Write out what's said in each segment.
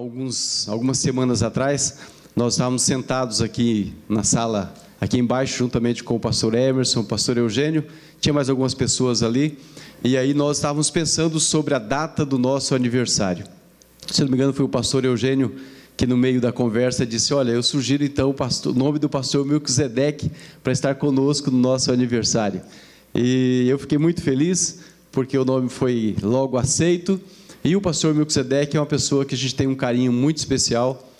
algumas semanas atrás, nós estávamos sentados aqui na sala, aqui embaixo, juntamente com o pastor Emerson, o pastor Eugênio, tinha mais algumas pessoas ali, e aí nós estávamos pensando sobre a data do nosso aniversário. Se não me engano, foi o pastor Eugênio que no meio da conversa disse: olha, eu sugiro então o nome do pastor Melquisedeque para estar conosco no nosso aniversário. E eu fiquei muito feliz, porque o nome foi logo aceito, e o pastor Melquisedeque é uma pessoa que a gente tem um carinho muito especial,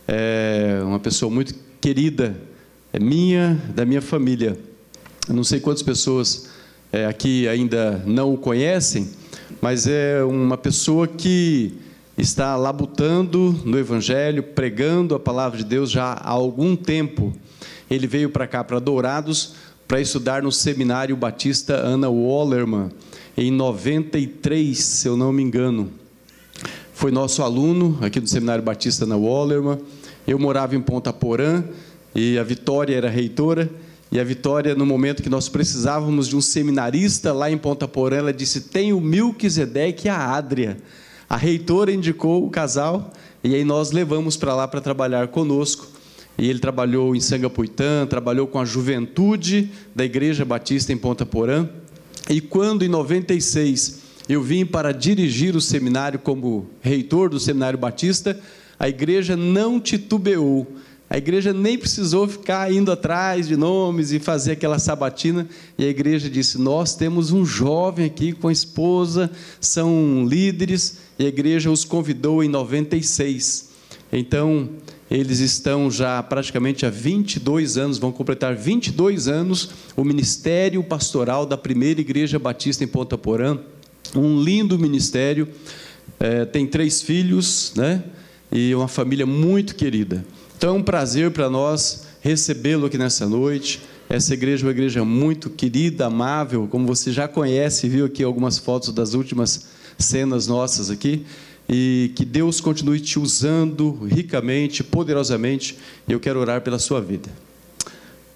é uma pessoa muito querida, da minha família. Eu não sei quantas pessoas aqui ainda não o conhecem, mas é uma pessoa que está labutando no Evangelho, pregando a palavra de Deus já há algum tempo. Ele veio para cá, para Dourados, para estudar no Seminário Batista Ana Wallerman, em 93, se eu não me engano. Foi nosso aluno aqui do Seminário Batista Ana Wallerman. Eu morava em Ponta Porã, e a Vitória era reitora, e a Vitória, no momento que nós precisávamos de um seminarista lá em Ponta Porã, ela disse: tem o Melquisedeque e a Adria. A reitora indicou o casal, e aí nós levamos para lá para trabalhar conosco. E ele trabalhou em Sangapuitã, trabalhou com a juventude da Igreja Batista em Ponta Porã. E quando, em 96, eu vim para dirigir o seminário como reitor do Seminário Batista, a igreja não titubeou. A igreja nem precisou ficar indo atrás de nomes e fazer aquela sabatina, e a igreja disse: nós temos um jovem aqui com a esposa, são líderes, e a igreja os convidou em 96. Então, eles estão já praticamente há 22 anos, vão completar 22 anos, o ministério pastoral da primeira igreja batista em Ponta Porã, um lindo ministério, tem 3 filhos, né? E uma família muito querida. Então é um prazer para nós recebê-lo aqui nessa noite. Essa igreja é uma igreja muito querida, amável, como você já conhece, viu aqui algumas fotos das últimas cenas nossas aqui. E que Deus continue te usando ricamente, poderosamente. E eu quero orar pela sua vida.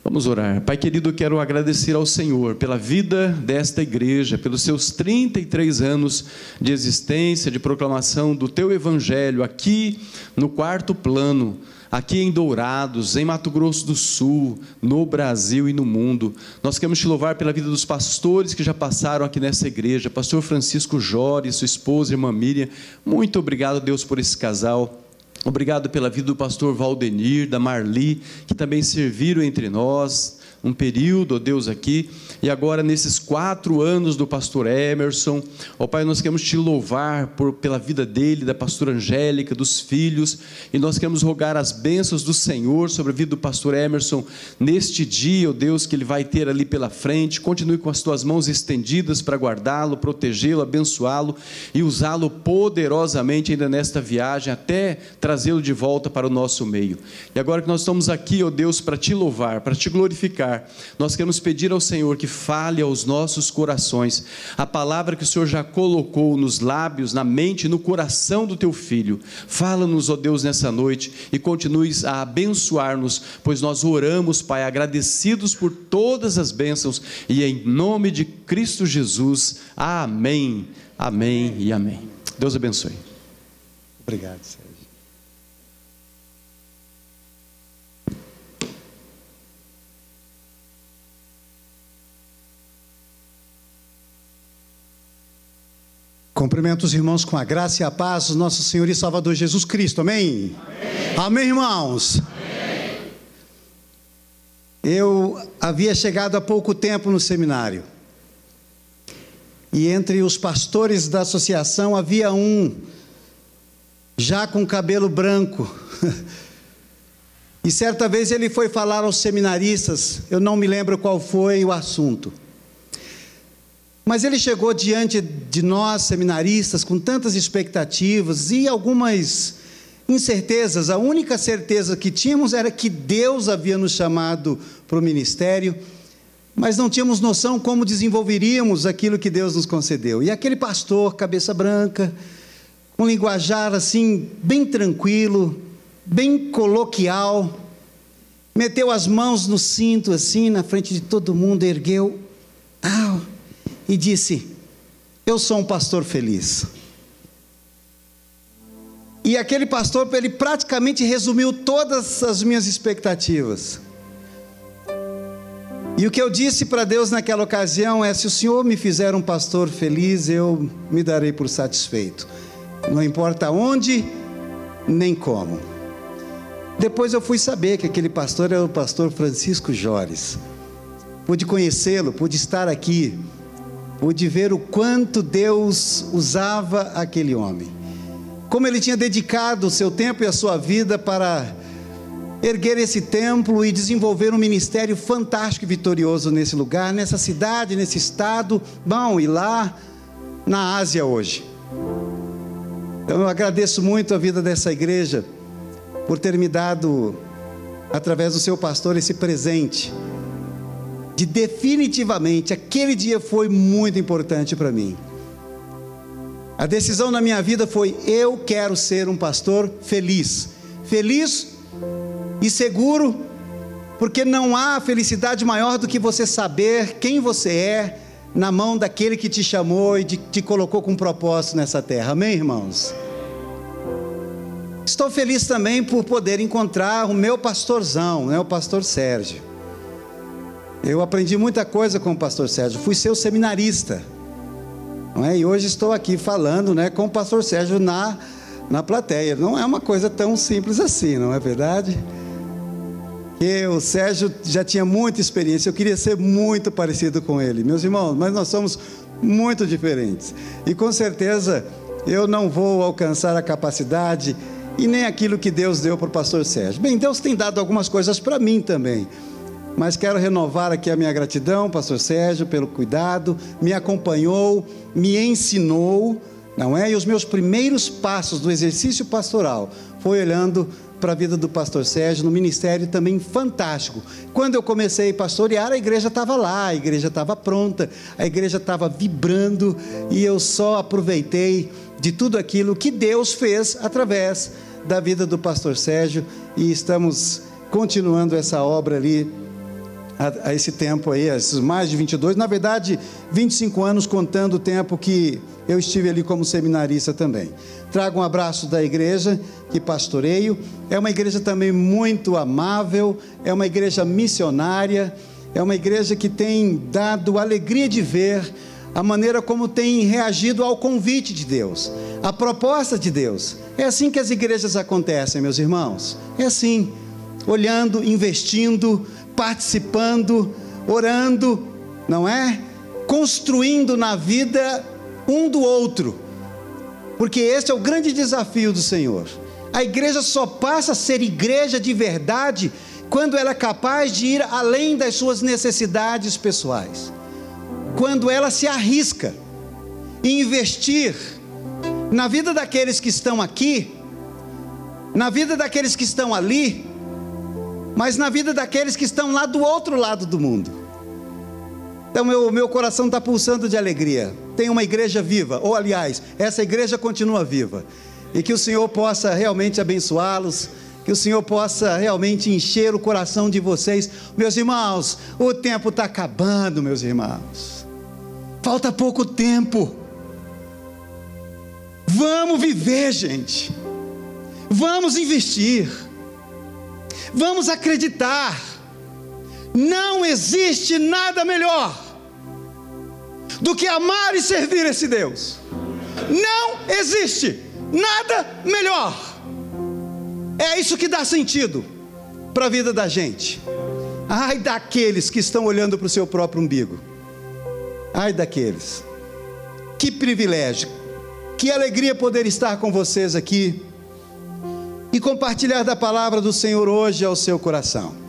Vamos orar. Pai querido, eu quero agradecer ao Senhor pela vida desta igreja, pelos seus 33 anos de existência, de proclamação do Teu Evangelho, aqui no Quarto Plano, aqui em Dourados, em Mato Grosso do Sul, no Brasil e no mundo. Nós queremos te louvar pela vida dos pastores que já passaram aqui nessa igreja, pastor Francisco Jori, sua esposa, irmã Miriam. Muito obrigado, Deus, por esse casal. Obrigado pela vida do pastor Valdenir, da Marli, que também serviram entre nós um período, ó Deus, aqui, e agora nesses 4 anos do pastor Emerson. Ó Pai, nós queremos te louvar pela vida dele, da pastora Angélica, dos filhos, e nós queremos rogar as bênçãos do Senhor sobre a vida do pastor Emerson, neste dia, ó Deus, que ele vai ter ali pela frente. Continue com as tuas mãos estendidas para guardá-lo, protegê-lo, abençoá-lo, e usá-lo poderosamente ainda nesta viagem, até trazê-lo de volta para o nosso meio. E agora que nós estamos aqui, ó Deus, para te louvar, para te glorificar, nós queremos pedir ao Senhor que fale aos nossos corações a palavra que o Senhor já colocou nos lábios, na mente e no coração do teu filho. Fala-nos, ó Deus, nessa noite, e continues a abençoar-nos, pois nós oramos, Pai, agradecidos por todas as bênçãos, e em nome de Cristo Jesus. Amém, amém e amém. Deus abençoe. Obrigado, Sérgio. Cumprimento os irmãos com a graça e a paz do nosso Senhor e Salvador Jesus Cristo. Amém? Amém, amém, irmãos? Amém. Eu havia chegado há pouco tempo no seminário, e entre os pastores da associação havia um já com cabelo branco. E certa vez ele foi falar aos seminaristas, eu não me lembro qual foi o assunto, mas ele chegou diante de nós, seminaristas, com tantas expectativas e algumas incertezas. A única certeza que tínhamos era que Deus havia nos chamado para o ministério, mas não tínhamos noção como desenvolveríamos aquilo que Deus nos concedeu. E aquele pastor, cabeça branca, um linguajar assim, bem tranquilo, bem coloquial, meteu as mãos no cinto assim, na frente de todo mundo, ergueu, e disse: eu sou um pastor feliz. E aquele pastor, ele praticamente resumiu todas as minhas expectativas. E o que eu disse para Deus naquela ocasião é: se o Senhor me fizer um pastor feliz, eu me darei por satisfeito. Não importa onde, nem como. Depois eu fui saber que aquele pastor era o pastor Francisco Jores. Pude conhecê-lo, pude estar aqui, pude ver o quanto Deus usava aquele homem. Como ele tinha dedicado o seu tempo e a sua vida para erguer esse templo e desenvolver um ministério fantástico e vitorioso nesse lugar, nessa cidade, nesse estado, bom, e lá na Ásia hoje. Então eu agradeço muito a vida dessa igreja por ter me dado, através do seu pastor, esse presente de definitivamente, aquele dia foi muito importante para mim. A decisão na minha vida foi: eu quero ser um pastor feliz. Feliz e seguro, porque não há felicidade maior do que você saber quem você é na mão daquele que te chamou e te colocou com um propósito nessa terra. Amém, irmãos? Estou feliz também por poder encontrar o meu pastorzão, né, o pastor Sérgio. Eu aprendi muita coisa com o pastor Sérgio, fui seu seminarista, não é? E hoje estou aqui falando, né, com o pastor Sérgio na plateia. Não é uma coisa tão simples assim, não é verdade? Que o Sérgio já tinha muita experiência, eu queria ser muito parecido com ele, meus irmãos, mas nós somos muito diferentes, e com certeza eu não vou alcançar a capacidade e nem aquilo que Deus deu para o pastor Sérgio. Bem, Deus tem dado algumas coisas para mim também, mas quero renovar aqui a minha gratidão, pastor Sérgio, pelo cuidado, me acompanhou, me ensinou, não é? E os meus primeiros passos do exercício pastoral foi olhando para a vida do pastor Sérgio, no ministério também fantástico. Quando eu comecei a pastorear, a igreja estava lá, a igreja estava pronta, a igreja estava vibrando, e eu só aproveitei de tudo aquilo que Deus fez através da vida do pastor Sérgio, e estamos continuando essa obra ali, a esse tempo aí, esses mais de 22, na verdade 25 anos, contando o tempo que eu estive ali como seminarista também. Trago um abraço da igreja que pastoreio, é uma igreja também muito amável, é uma igreja missionária, é uma igreja que tem dado alegria de ver a maneira como tem reagido ao convite de Deus, à proposta de Deus. É assim que as igrejas acontecem, meus irmãos, é assim, olhando, investindo, participando, orando, não é? Construindo na vida um do outro, porque esse é o grande desafio do Senhor. A igreja só passa a ser igreja de verdade quando ela é capaz de ir além das suas necessidades pessoais, quando ela se arrisca em investir na vida daqueles que estão aqui, na vida daqueles que estão ali, mas na vida daqueles que estão lá do outro lado do mundo. Então meu coração está pulsando de alegria. Tem uma igreja viva, ou aliás, essa igreja continua viva, e que o Senhor possa realmente abençoá-los, que o Senhor possa realmente encher o coração de vocês. Meus irmãos, o tempo está acabando, meus irmãos, falta pouco tempo. Vamos viver, gente, vamos investir, vamos acreditar. Não existe nada melhor do que amar e servir esse Deus. Não existe nada melhor. É isso que dá sentido para a vida da gente. Ai daqueles que estão olhando para o seu próprio umbigo. Ai daqueles. Que privilégio, que alegria poder estar com vocês aqui e compartilhar da palavra do Senhor hoje ao seu coração.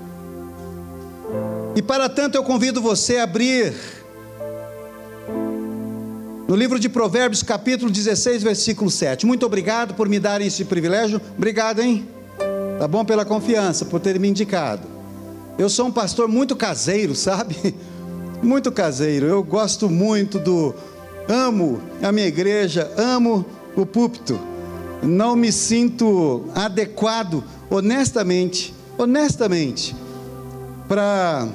E para tanto eu convido você a abrir no livro de Provérbios, capítulo 16, versículo 7. Muito obrigado por me darem esse privilégio. Obrigado, hein? Tá bom, pela confiança, por ter me indicado. Eu sou um pastor muito caseiro, sabe? Muito caseiro. Eu gosto muito amo a minha igreja, amo o púlpito. Não me sinto adequado, honestamente, para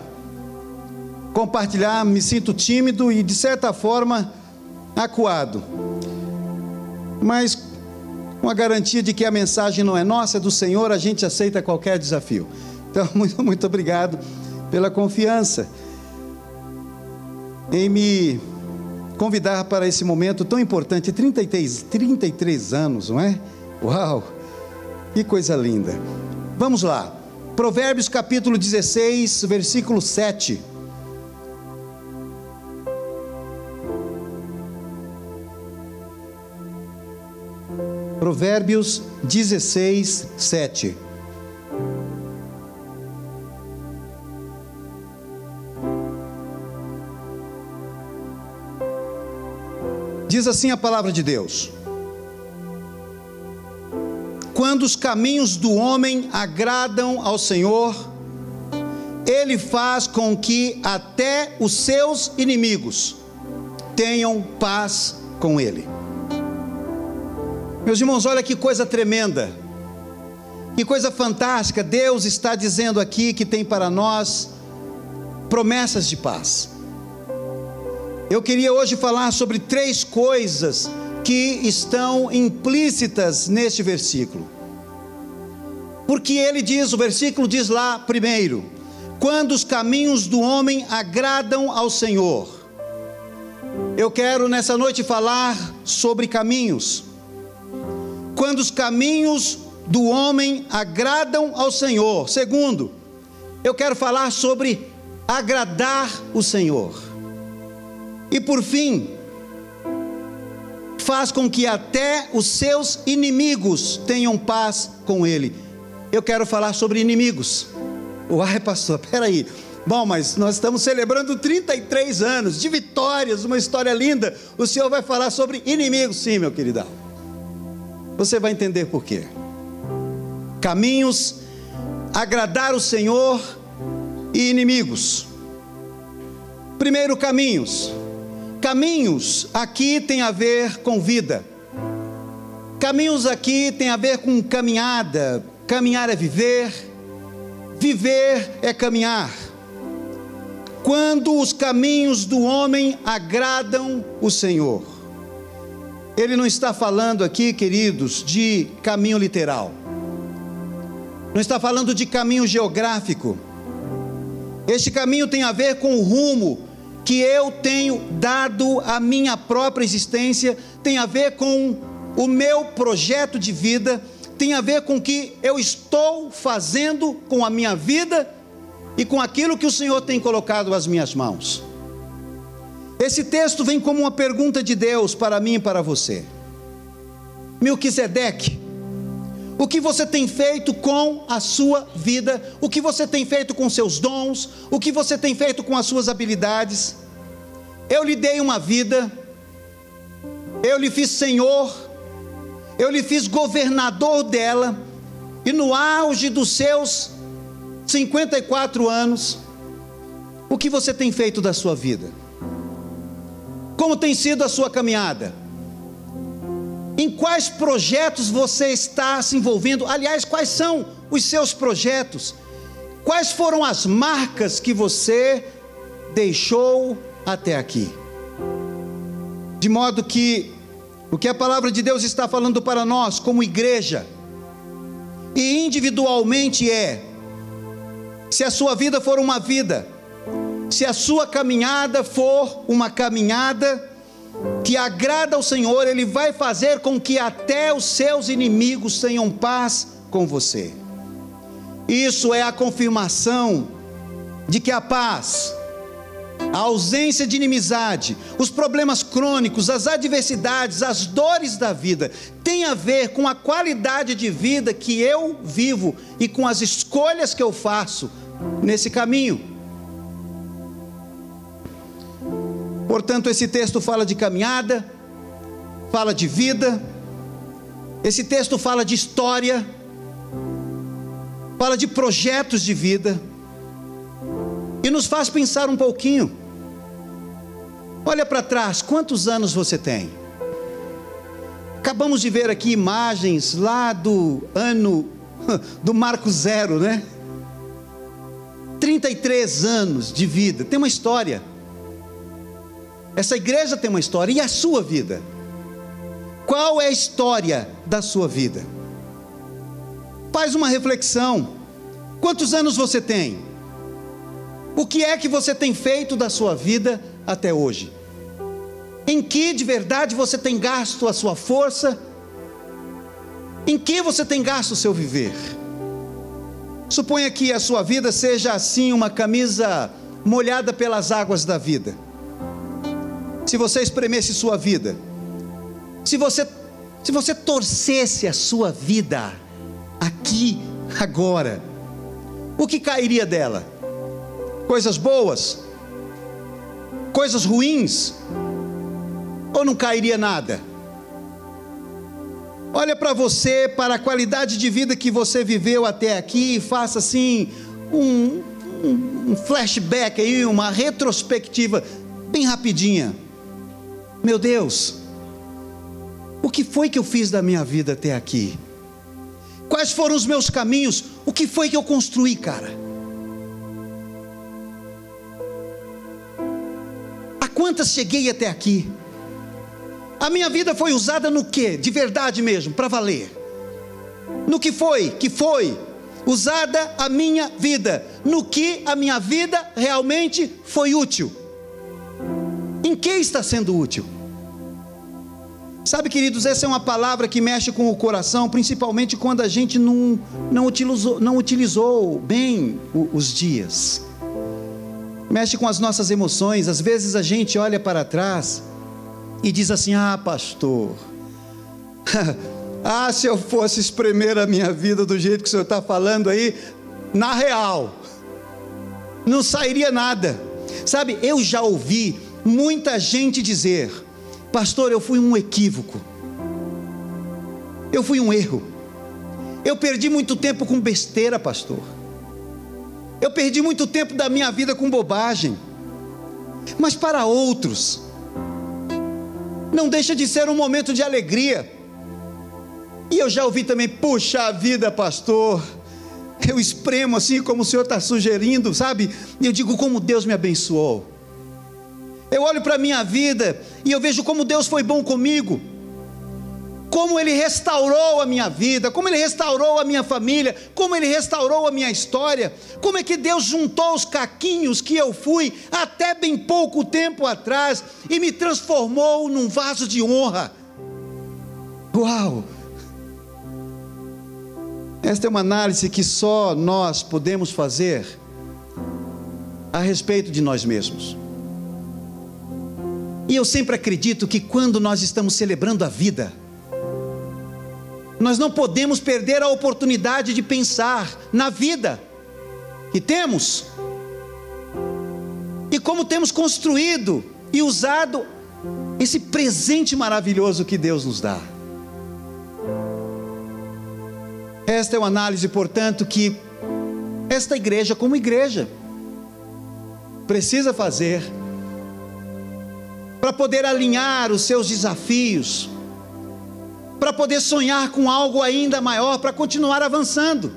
compartilhar, me sinto tímido e de certa forma acuado. Mas uma garantia de que a mensagem não é nossa, é do Senhor, a gente aceita qualquer desafio. Então, muito obrigado pela confiança em me convidar para esse momento tão importante. 33 anos, não é? Uau, que coisa linda. Vamos lá, Provérbios capítulo 16, versículo 7. Provérbios 16, 7. Diz assim a palavra de Deus: quando os caminhos do homem agradam ao Senhor, Ele faz com que até os seus inimigos tenham paz com Ele. Meus irmãos, olha que coisa tremenda, que coisa fantástica. Deus está dizendo aqui que tem para nós promessas de paz. Eu queria hoje falar sobre 3 coisas que estão implícitas neste versículo. Porque ele diz, o versículo diz lá primeiro, quando os caminhos do homem agradam ao Senhor. Eu quero nessa noite falar sobre caminhos. Quando os caminhos do homem agradam ao Senhor. Segundo, eu quero falar sobre agradar o Senhor. E por fim, faz com que até os seus inimigos tenham paz com Ele. Eu quero falar sobre inimigos. Uai, pastor, peraí. Bom, mas nós estamos celebrando 33 anos de vitórias, uma história linda. O senhor vai falar sobre inimigos? Sim, meu queridão. Você vai entender por quê. Caminhos, agradar o Senhor e inimigos. Primeiro, caminhos. Caminhos aqui tem a ver com vida. Caminhos aqui tem a ver com caminhada. Caminhar é viver, viver é caminhar. Quando os caminhos do homem agradam o Senhor. Ele não está falando aqui, queridos, de caminho literal. Não está falando de caminho geográfico. Este caminho tem a ver com o rumo que eu tenho dado à minha própria existência, tem a ver com o meu projeto de vida, tem a ver com o que eu estou fazendo com a minha vida e com aquilo que o Senhor tem colocado às minhas mãos. Esse texto vem como uma pergunta de Deus para mim e para você. Melquisedeque, o que você tem feito com a sua vida? O que você tem feito com seus dons? O que você tem feito com as suas habilidades? Eu lhe dei uma vida, eu lhe fiz Senhor, eu lhe fiz governador dela, e no auge dos seus 54 anos, o que você tem feito da sua vida? Como tem sido a sua caminhada? Em quais projetos você está se envolvendo? Aliás, quais são os seus projetos? Quais foram as marcas que você deixou até aqui? De modo que o que a palavra de Deus está falando para nós como igreja e individualmente é: se a sua vida for uma vida, se a sua caminhada for uma caminhada que agrada ao Senhor, Ele vai fazer com que até os seus inimigos tenham paz com você. Isso é a confirmação de que a paz, a ausência de inimizade, os problemas crônicos, as adversidades, as dores da vida, tem a ver com a qualidade de vida que eu vivo e com as escolhas que eu faço nesse caminho. Portanto, esse texto fala de caminhada, fala de vida, esse texto fala de história, fala de projetos de vida, e nos faz pensar um pouquinho. Olha para trás, quantos anos você tem? Acabamos de ver aqui imagens lá do ano do Marco Zero, né? 33 anos de vida, tem uma história. Essa igreja tem uma história, e a sua vida? Qual é a história da sua vida? Faz uma reflexão. Quantos anos você tem? O que é que você tem feito da sua vida até hoje? Em que de verdade você tem gasto a sua força? Em que você tem gasto o seu viver? Suponha que a sua vida seja assim, uma camisa molhada pelas águas da vida. Se você espremesse sua vida, se você torcesse a sua vida aqui, agora, o que cairia dela? Coisas boas? Coisas ruins? Ou não cairia nada? Olha para você, para a qualidade de vida que você viveu até aqui, e faça assim um flashback aí, uma retrospectiva bem rapidinha. Meu Deus, o que foi que eu fiz da minha vida até aqui? Quais foram os meus caminhos? O que foi que eu construí, cara? A quantas cheguei até aqui? A minha vida foi usada no quê? De verdade mesmo, para valer. No que foi usada a minha vida? No que a minha vida realmente foi útil? Em que está sendo útil? Sabe, queridos, essa é uma palavra que mexe com o coração, principalmente quando a gente não utilizou bem os dias. Mexe com as nossas emoções. Às vezes a gente olha para trás e diz assim: ah, pastor, se eu fosse espremer a minha vida do jeito que o senhor está falando aí, na real, não sairia nada. Sabe, eu já ouvi muita gente dizer: pastor, eu fui um equívoco, eu fui um erro, eu perdi muito tempo com besteira, pastor, eu perdi muito tempo da minha vida com bobagem. Mas para outros, não deixa de ser um momento de alegria. E eu já ouvi também: puxa vida, pastor, eu espremo assim como o senhor está sugerindo, sabe? E eu digo: como Deus me abençoou. Eu olho para a minha vida e eu vejo como Deus foi bom comigo, como Ele restaurou a minha vida, como Ele restaurou a minha família, como Ele restaurou a minha história, como é que Deus juntou os caquinhos que eu fui até bem pouco tempo atrás e me transformou num vaso de honra. Uau! Esta é uma análise que só nós podemos fazer a respeito de nós mesmos. E eu sempre acredito que quando nós estamos celebrando a vida, nós não podemos perder a oportunidade de pensar na vida que temos e como temos construído e usado esse presente maravilhoso que Deus nos dá. Esta é uma análise, portanto, que esta igreja, como igreja, precisa fazer para poder alinhar os seus desafios, para poder sonhar com algo ainda maior, para continuar avançando.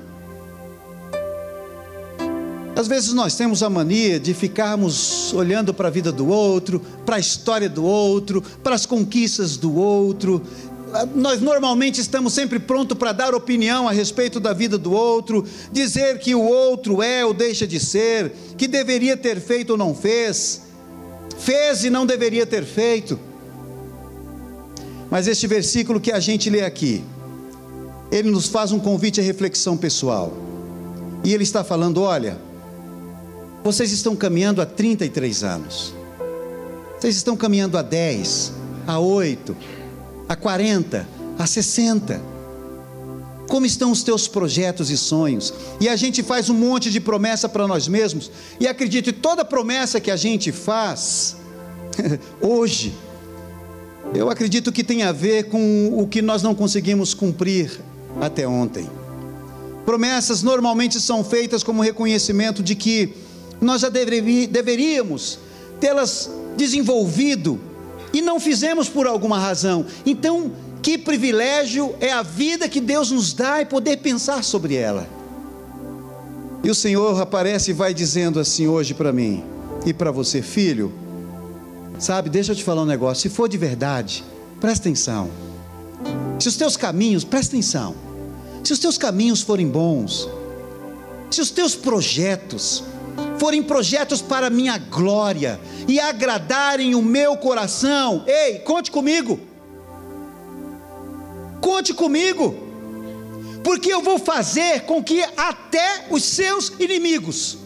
Às vezes nós temos a mania de ficarmos olhando para a vida do outro, para a história do outro, para as conquistas do outro. Nós normalmente estamos sempre prontos para dar opinião a respeito da vida do outro, dizer que o outro é ou deixa de ser, que deveria ter feito ou não fez, fez e não deveria ter feito. Mas este versículo que a gente lê aqui, ele nos faz um convite à reflexão pessoal. E ele está falando: olha, vocês estão caminhando há 33 anos. Vocês estão caminhando há 10, há 8, há 40, há 60. Como estão os teus projetos e sonhos? E a gente faz um monte de promessa para nós mesmos. E acredite, toda promessa que a gente faz hoje, eu acredito que tem a ver com o que nós não conseguimos cumprir até ontem. Promessas normalmente são feitas como reconhecimento de que nós já deveríamos tê-las desenvolvido e não fizemos por alguma razão. Então, que privilégio é a vida que Deus nos dá e poder pensar sobre ela. E o Senhor aparece e vai dizendo assim hoje para mim e para você: filho, sabe, deixa eu te falar um negócio, se for de verdade, presta atenção, Se os teus caminhos, presta atenção, se os teus caminhos forem bons, se os teus projetos forem projetos para a minha glória e agradarem o meu coração, ei, conte comigo, porque eu vou fazer com que até os seus inimigos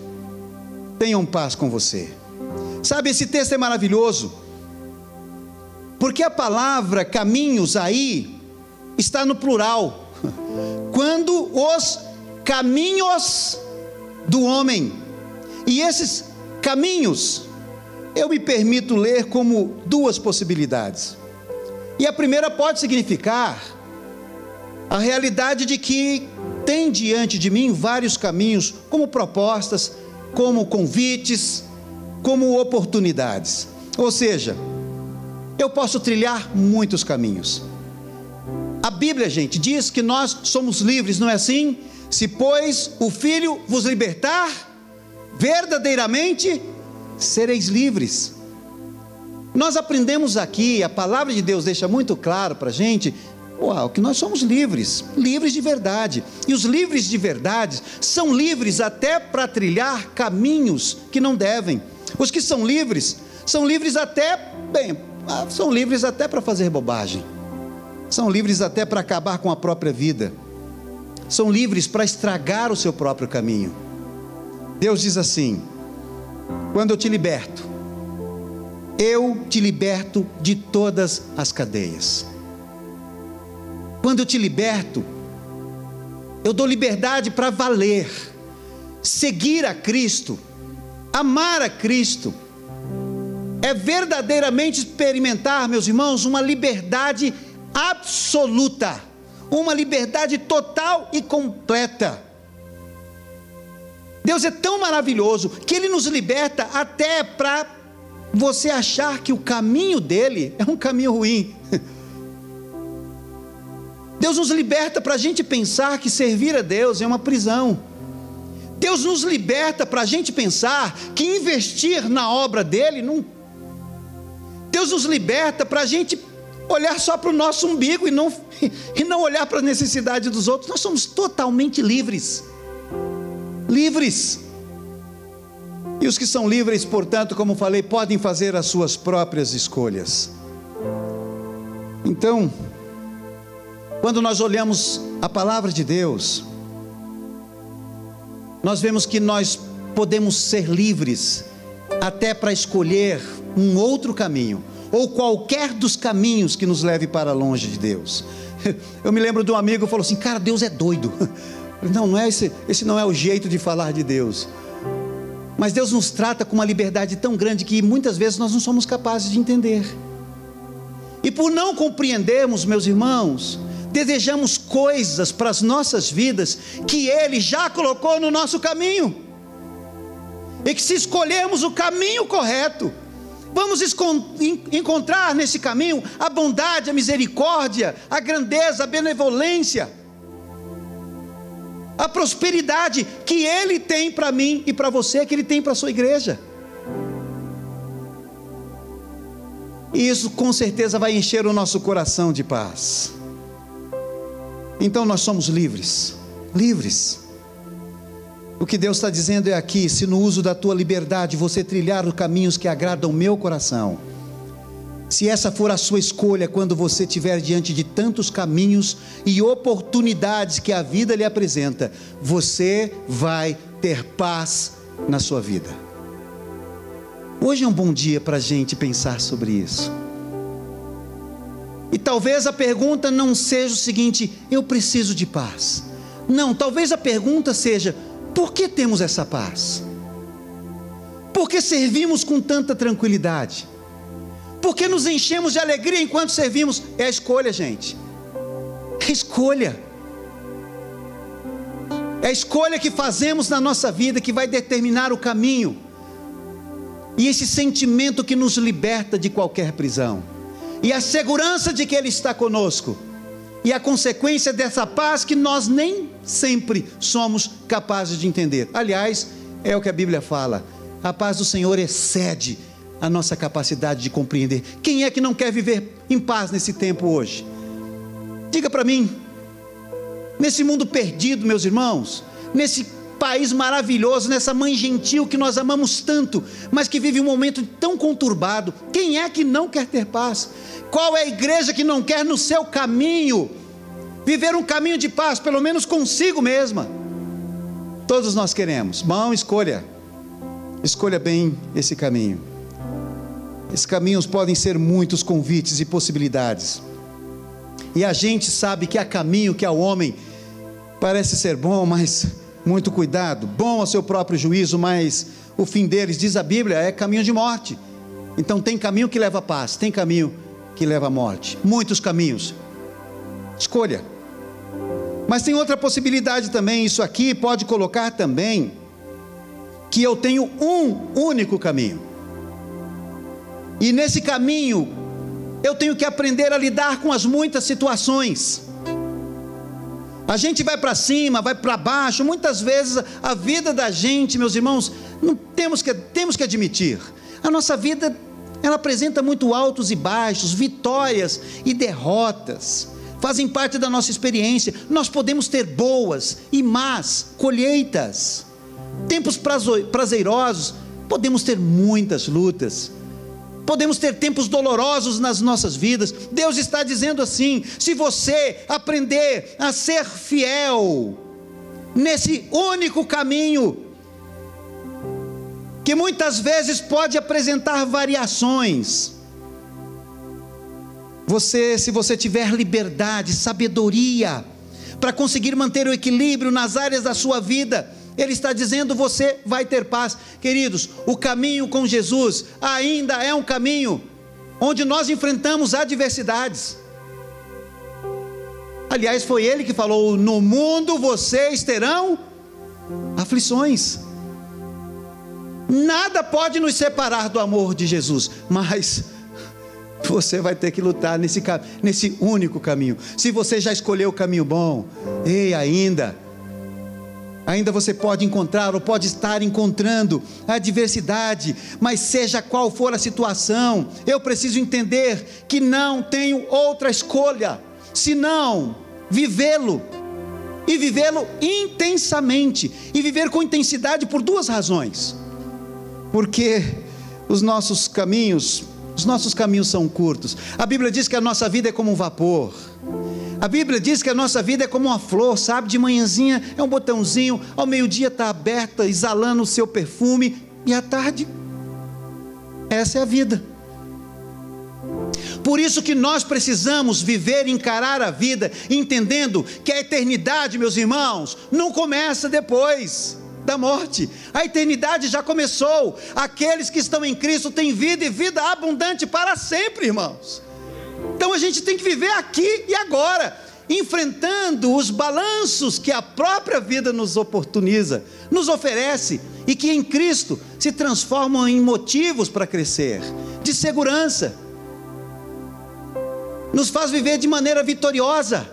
tenham paz com você. Sabe, esse texto é maravilhoso, porque a palavra caminhos aí está no plural, quando os caminhos do homem, e esses caminhos, eu me permito ler como duas possibilidades, e a primeira pode significar a realidade de que tem diante de mim vários caminhos, como propostas, como convites, como oportunidades, ou seja, eu posso trilhar muitos caminhos. A Bíblia, gente, diz que nós somos livres, não é assim? Se pois o Filho vos libertar, verdadeiramente sereis livres. Nós aprendemos aqui, a palavra de Deus deixa muito claro para a gente, que nós somos livres, livres de verdade, e os livres de verdade são livres até para trilhar caminhos que não devem. Os que são livres até, são livres até para fazer bobagem, são livres até para acabar com a própria vida, são livres para estragar o seu próprio caminho. Deus diz assim: quando eu te liberto de todas as cadeias. Quando eu te liberto, eu dou liberdade para valer, seguir a Cristo, amar a Cristo, é verdadeiramente experimentar, meus irmãos, uma liberdade absoluta, uma liberdade total e completa. Deus é tão maravilhoso que Ele nos liberta até para você achar que o caminho dele é um caminho ruim. Deus nos liberta para a gente pensar que servir a Deus é uma prisão. Deus nos liberta para a gente pensar que investir na obra dele não. Deus nos liberta para a gente olhar só para o nosso umbigo e não olhar para a necessidade dos outros. Nós somos totalmente livres. Livres. E os que são livres, portanto, como falei, podem fazer as suas próprias escolhas. Então, quando nós olhamos a palavra de Deus, nós vemos que nós podemos ser livres até para escolher um outro caminho, ou qualquer dos caminhos que nos leve para longe de Deus. Eu me lembro de um amigo que falou assim: cara, Deus é doido. Não é esse não é o jeito de falar de Deus. Mas Deus nos trata com uma liberdade tão grande que muitas vezes nós não somos capazes de entender. E por não compreendermos, meus irmãos, desejamos coisas para as nossas vidas que Ele já colocou no nosso caminho, e que se escolhermos o caminho correto, vamos encontrar nesse caminho a bondade, a misericórdia, a grandeza, a benevolência, a prosperidade que Ele tem para mim e para você, que Ele tem para a sua igreja. E isso com certeza vai encher o nosso coração de paz. Então nós somos livres, livres. O que Deus está dizendo é aqui: se no uso da tua liberdade você trilhar os caminhos que agradam o meu coração, se essa for a sua escolha quando você estiver diante de tantos caminhos e oportunidades que a vida lhe apresenta, você vai ter paz na sua vida. Hoje é um bom dia para a gente pensar sobre isso. E talvez a pergunta não seja o seguinte: eu preciso de paz. Não, talvez a pergunta seja: por que temos essa paz? Por que servimos com tanta tranquilidade? Por que nos enchemos de alegria enquanto servimos? É a escolha, gente. É a escolha. É a escolha que fazemos na nossa vida que vai determinar o caminho. E esse sentimento que nos liberta de qualquer prisão. E a segurança de que Ele está conosco. E a consequência dessa paz que nós nem sempre somos capazes de entender. Aliás, é o que a Bíblia fala: a paz do Senhor excede a nossa capacidade de compreender. Quem é que não quer viver em paz nesse tempo hoje? Diga para mim, nesse mundo perdido, meus irmãos, nesse país maravilhoso, nessa mãe gentil que nós amamos tanto, mas que vive um momento tão conturbado, quem é que não quer ter paz? Qual é a igreja que não quer no seu caminho viver um caminho de paz, pelo menos consigo mesma? Todos nós queremos. Bom, escolha bem esse caminho. Esses caminhos podem ser muitos convites e possibilidades, e a gente sabe que há caminho que ao homem parece ser bom, mas muito cuidado, bom ao seu próprio juízo, mas o fim deles, diz a Bíblia, é caminho de morte. Então tem caminho que leva à paz, tem caminho que leva à morte, muitos caminhos. Escolha. Mas tem outra possibilidade também. Isso aqui pode colocar também que eu tenho um único caminho, e nesse caminho eu tenho que aprender a lidar com as muitas situações. A gente vai para cima, vai para baixo, muitas vezes a vida da gente, meus irmãos, não temos que admitir, a nossa vida, ela apresenta muito altos e baixos, vitórias e derrotas, fazem parte da nossa experiência. Nós podemos ter boas e más colheitas, tempos prazerosos, podemos ter muitas lutas, podemos ter tempos dolorosos nas nossas vidas. Deus está dizendo assim: se você aprender a ser fiel nesse único caminho, que muitas vezes pode apresentar variações, se você tiver liberdade, sabedoria, para conseguir manter o equilíbrio nas áreas da sua vida, Ele está dizendo, você vai ter paz. Queridos, o caminho com Jesus ainda é um caminho onde nós enfrentamos adversidades. Aliás, foi Ele que falou: no mundo vocês terão aflições. Nada pode nos separar do amor de Jesus, mas você vai ter que lutar nesse único caminho. Se você já escolheu o caminho bom, ainda você pode encontrar, ou pode estar encontrando adversidade, mas seja qual for a situação, eu preciso entender que não tenho outra escolha, senão vivê-lo, e vivê-lo intensamente, e viver com intensidade por duas razões. Porque os nossos caminhos são curtos. A Bíblia diz que a nossa vida é como um vapor. A Bíblia diz que a nossa vida é como uma flor, sabe? De manhãzinha é um botãozinho, ao meio-dia está aberta, exalando o seu perfume, e à tarde, essa é a vida. Por isso que nós precisamos viver e encarar a vida, entendendo que a eternidade, meus irmãos, não começa depois da morte. A eternidade já começou. Aqueles que estão em Cristo têm vida, e vida abundante para sempre, irmãos. Então a gente tem que viver aqui e agora, enfrentando os balanços que a própria vida nos oportuniza, nos oferece, e que em Cristo se transformam em motivos para crescer, de segurança, nos faz viver de maneira vitoriosa.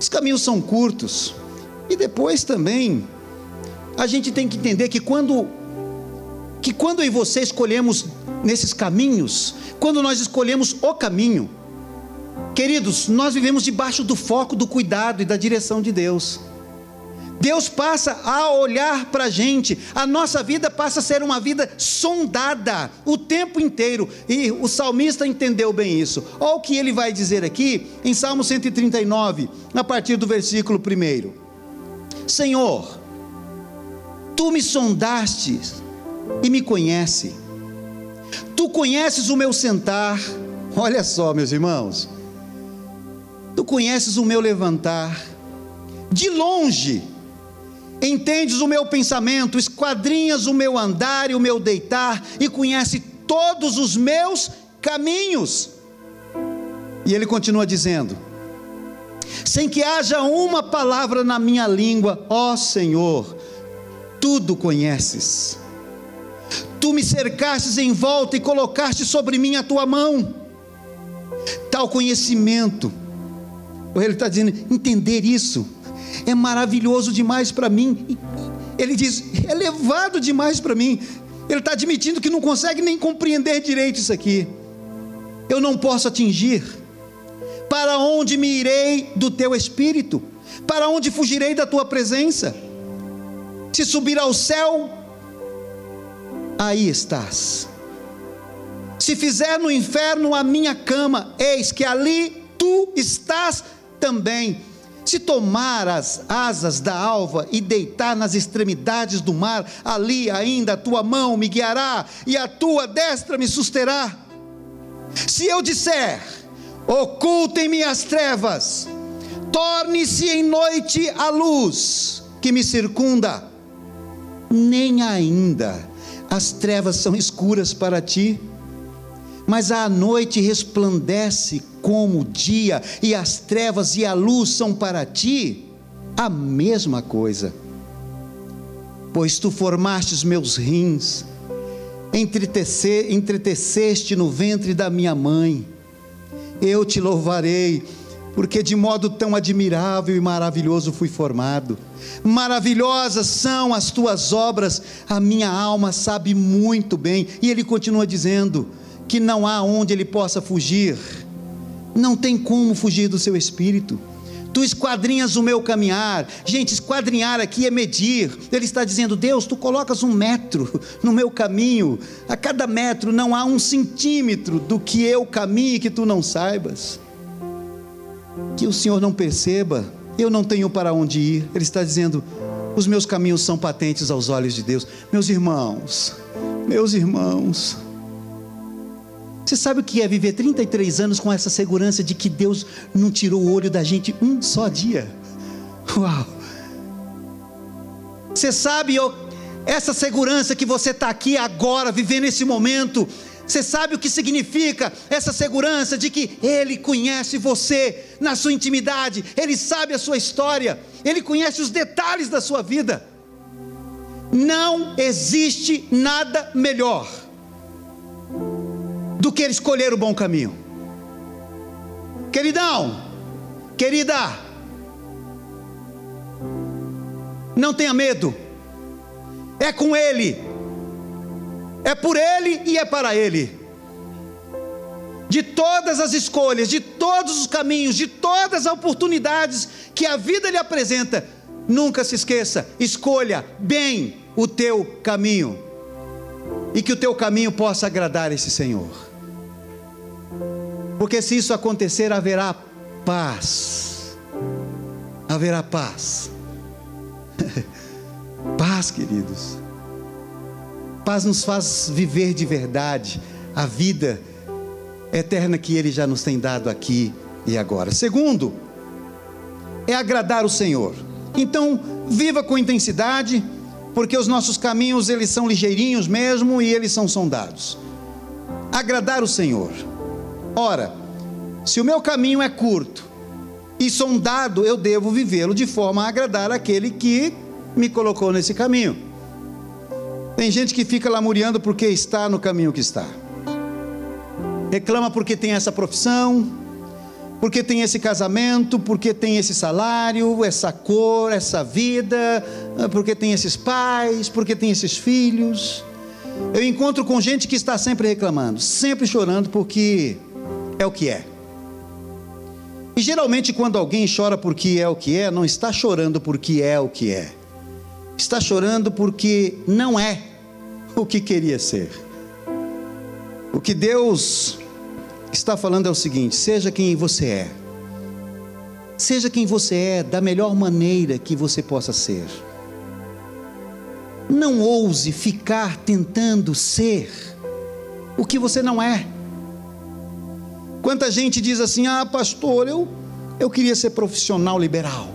Os caminhos são curtos. E depois também, a gente tem que entender que quando eu e você escolhemos nesses caminhos, quando nós escolhemos o caminho, queridos, nós vivemos debaixo do foco, do cuidado e da direção de Deus. Deus passa a olhar para a gente, a nossa vida passa a ser uma vida sondada o tempo inteiro, e o salmista entendeu bem isso. Olha o que ele vai dizer aqui, em Salmo 139, a partir do versículo 1. Senhor, Tu me sondaste e me conhece, Tu conheces o meu sentar, olha só, meus irmãos, Tu conheces o meu levantar, de longe entendes o meu pensamento, esquadrinhas o meu andar e o meu deitar, e conhece todos os meus caminhos. E ele continua dizendo: sem que haja uma palavra na minha língua, ó Senhor, tudo conheces. Tu me cercastes em volta e colocaste sobre mim a tua mão. Tal conhecimento, ele está dizendo, entender isso é maravilhoso demais para mim. Ele diz, é elevado demais para mim. Ele está admitindo que não consegue nem compreender direito isso aqui. Eu não posso atingir, Para onde me irei do teu espírito? Para onde fugirei da tua presença? Se subir ao céu, aí estás. Se fizer no inferno a minha cama, eis que ali tu estás também. Se tomar as asas da alva e deitar nas extremidades do mar, ali ainda a tua mão me guiará e a tua destra me susterá. Se eu disser, ocultem-me as trevas, torne-se em noite a luz que me circunda, nem ainda as trevas são escuras para ti, mas a noite resplandece como o dia, e as trevas e a luz são para ti a mesma coisa. Pois tu formaste os meus rins, entreteceste no ventre da minha mãe. Eu te louvarei, porque de modo tão admirável e maravilhoso fui formado. Maravilhosas são as tuas obras, a minha alma sabe muito bem. E ele continua dizendo que não há onde ele possa fugir, não tem como fugir do seu espírito. Tu esquadrinhas o meu caminhar. Gente, esquadrinhar aqui é medir. Ele está dizendo, Deus, tu colocas 1 metro no meu caminho, a cada metro não há 1 centímetro do que eu caminho que tu não saibas, que o Senhor não perceba. Eu não tenho para onde ir. Ele está dizendo, os meus caminhos são patentes aos olhos de Deus. Meus irmãos, você sabe o que é viver 33 anos com essa segurança de que Deus não tirou o olho da gente um só dia? Uau! Você sabe essa segurança que você está aqui agora, vivendo esse momento? Você sabe o que significa essa segurança de que Ele conhece você na sua intimidade, Ele sabe a sua história, Ele conhece os detalhes da sua vida. Não existe nada melhor do que escolher o bom caminho. Queridão, querida, não tenha medo, é com Ele, é por Ele e é para Ele. De todas as escolhas, de todos os caminhos, de todas as oportunidades que a vida lhe apresenta, nunca se esqueça, escolha bem o teu caminho, e que o teu caminho possa agradar esse Senhor. Porque se isso acontecer, haverá paz. Haverá paz. Paz, queridos. Paz nos faz viver de verdade a vida eterna que Ele já nos tem dado aqui e agora. Segundo, é agradar o Senhor. Então, viva com intensidade, porque os nossos caminhos, eles são ligeirinhos mesmo, e eles são sondados. Agradar o Senhor. Ora, se o meu caminho é curto e sondado, eu devo vivê-lo de forma a agradar aquele que me colocou nesse caminho. Tem gente que fica lamuriando porque está no caminho que está, reclama porque tem essa profissão, porque tem esse casamento, porque tem esse salário, essa cor, essa vida, porque tem esses pais, porque tem esses filhos. Eu encontro com gente que está sempre reclamando, sempre chorando, porque é o que é. E geralmente quando alguém chora porque é o que é, não está chorando porque é o que é, está chorando porque não é o que queria ser. O que Deus está falando é o seguinte: seja quem você é, seja quem você é da melhor maneira que você possa ser. Não ouse ficar tentando ser o que você não é. Quanta gente diz assim: ah, pastor, eu queria ser profissional liberal.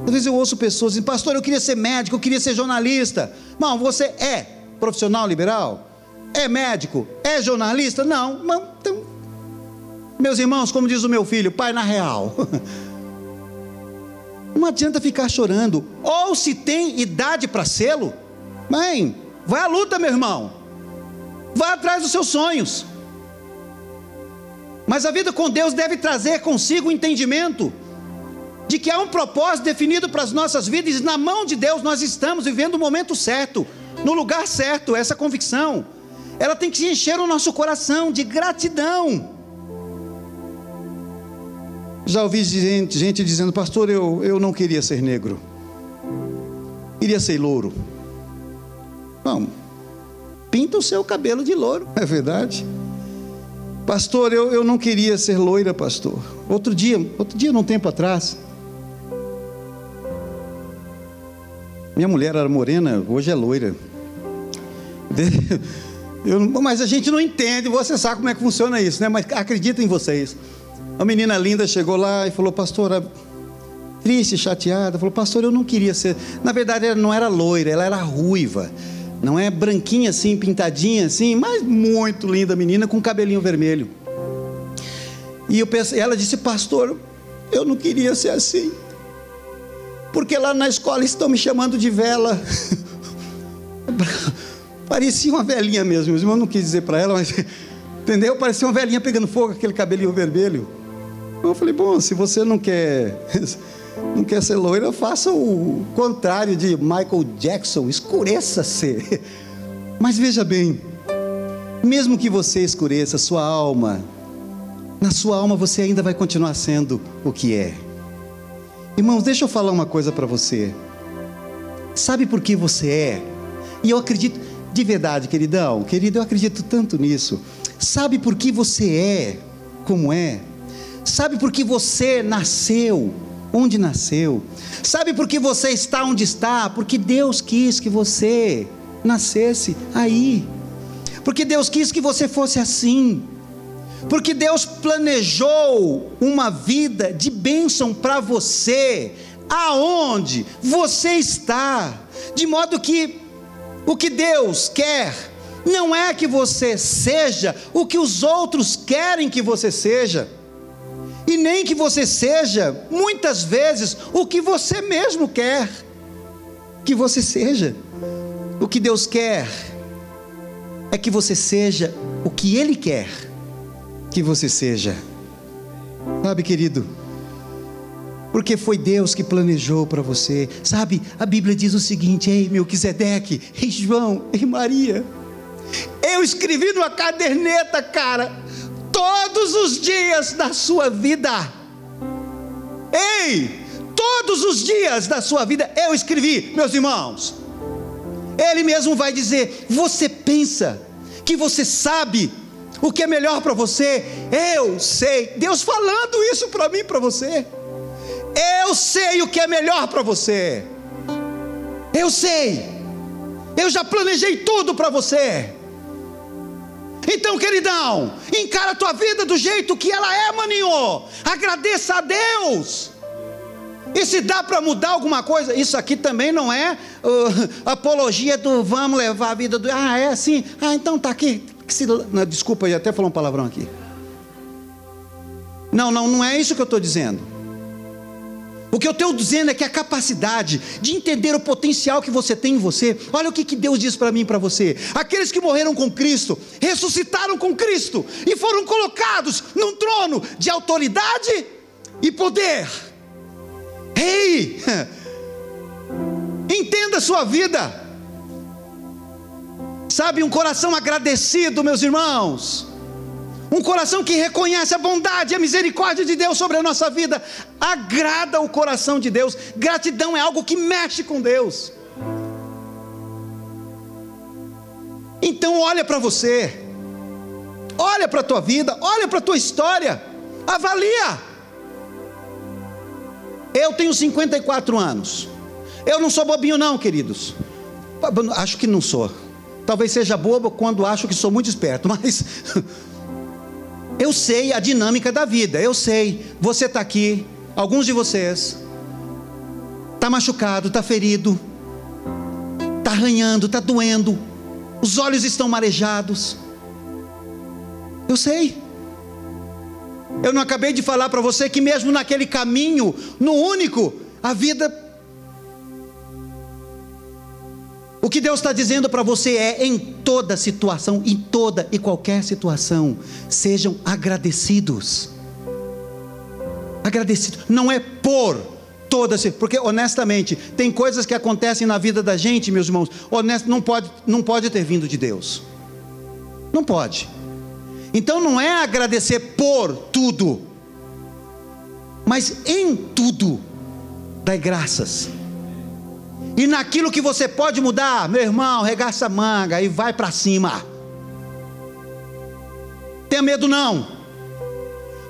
Às vezes eu ouço pessoas dizendo: pastor, eu queria ser médico, eu queria ser jornalista. Não, você é profissional liberal? É médico? É jornalista? Não, então, meus irmãos, como diz o meu filho, pai na real. Não adianta ficar chorando. Ou se tem idade para sê-lo, bem, vai à luta, meu irmão, vá atrás dos seus sonhos. Mas a vida com Deus deve trazer consigo o entendimento de que há um propósito definido para as nossas vidas, e na mão de Deus nós estamos vivendo o momento certo, no lugar certo. Essa convicção, ela tem que encher o nosso coração de gratidão. Já ouvi gente dizendo: pastor, eu não queria ser negro, queria ser louro. Não, pinta o seu cabelo de louro, é verdade. Pastor, eu não queria ser loira, pastor. Outro dia, num tempo atrás, minha mulher era morena, hoje é loira. Mas a gente não entende, você sabe como é que funciona isso, né? Mas acredita em vocês. Uma menina linda chegou lá e falou: pastora, triste, chateada, falou: pastor, eu não queria ser. Na verdade, ela não era loira, ela era ruiva. Não é branquinha assim, pintadinha assim, mas muito linda menina, com cabelinho vermelho. E ela disse: pastor, eu não queria ser assim, porque lá na escola estão me chamando de vela. Parecia uma velhinha mesmo, meus irmãos, não quis dizer para ela, mas entendeu? Parecia uma velhinha pegando fogo, aquele cabelinho vermelho. Eu falei: bom, se você não quer ser loira, faça o contrário de Michael Jackson, escureça-se. Mas veja bem, mesmo que você escureça sua alma, na sua alma você ainda vai continuar sendo o que é. Irmãos, deixa eu falar uma coisa para você. Sabe por que você é? E eu acredito, de verdade, querido, eu acredito tanto nisso. Sabe por que você é como é? Sabe por que você nasceu onde nasceu? Sabe por que você está onde está? Porque Deus quis que você nascesse aí. Porque Deus quis que você fosse assim. Porque Deus planejou uma vida de bênção para você, aonde você está. De modo que o que Deus quer não é que você seja o que os outros querem que você seja, e nem que você seja, muitas vezes, o que você mesmo quer que você seja. O que Deus quer é que você seja o que Ele quer que você seja. Sabe, querido, porque foi Deus que planejou para você. Sabe, a Bíblia diz o seguinte: ei Melquisedeque, ei João, ei Maria, eu escrevi numa caderneta, cara, todos os dias da sua vida. Ei, todos os dias da sua vida eu escrevi, meus irmãos. Ele mesmo vai dizer: você pensa que você sabe o que é melhor para você? Eu sei. Deus falando isso para mim e para você. Eu sei o que é melhor para você. Eu sei. Eu já planejei tudo para você. Então, queridão, encara a tua vida do jeito que ela é, maninho. Agradeça a Deus. E se dá para mudar alguma coisa, isso aqui também não é apologia do vamos levar a vida do... é assim, então tá aqui. Desculpa, eu ia até falar um palavrão aqui. Não é isso que eu estou dizendo. O que eu estou dizendo é que a capacidade de entender o potencial que você tem em você. Olha o que Deus diz para mim e para você: aqueles que morreram com Cristo, ressuscitaram com Cristo e foram colocados num trono de autoridade e poder. Ei, entenda a sua vida. Sabe, um coração agradecido, meus irmãos, um coração que reconhece a bondade e a misericórdia de Deus sobre a nossa vida, agrada o coração de Deus. Gratidão é algo que mexe com Deus. Então olha para você, olha para a tua vida, olha para a tua história, avalia. Eu tenho 54 anos, eu não sou bobinho não, queridos, acho que não sou. Talvez seja bobo quando acho que sou muito esperto, mas eu sei a dinâmica da vida. Eu sei, você está aqui, alguns de vocês está machucado, está ferido, está arranhando, está doendo, os olhos estão marejados. Eu sei. Eu não acabei de falar para você que mesmo naquele caminho, no único, a vida... O que Deus está dizendo para você é: em toda situação, em toda e qualquer situação, sejam agradecidos. Agradecidos, não é por todas, porque honestamente, tem coisas que acontecem na vida da gente, meus irmãos, não pode ter vindo de Deus. Não pode. Então não é agradecer por tudo. Mas em tudo, dai graças. E naquilo que você pode mudar, meu irmão, regaça a manga e vai para cima. Tenha medo não,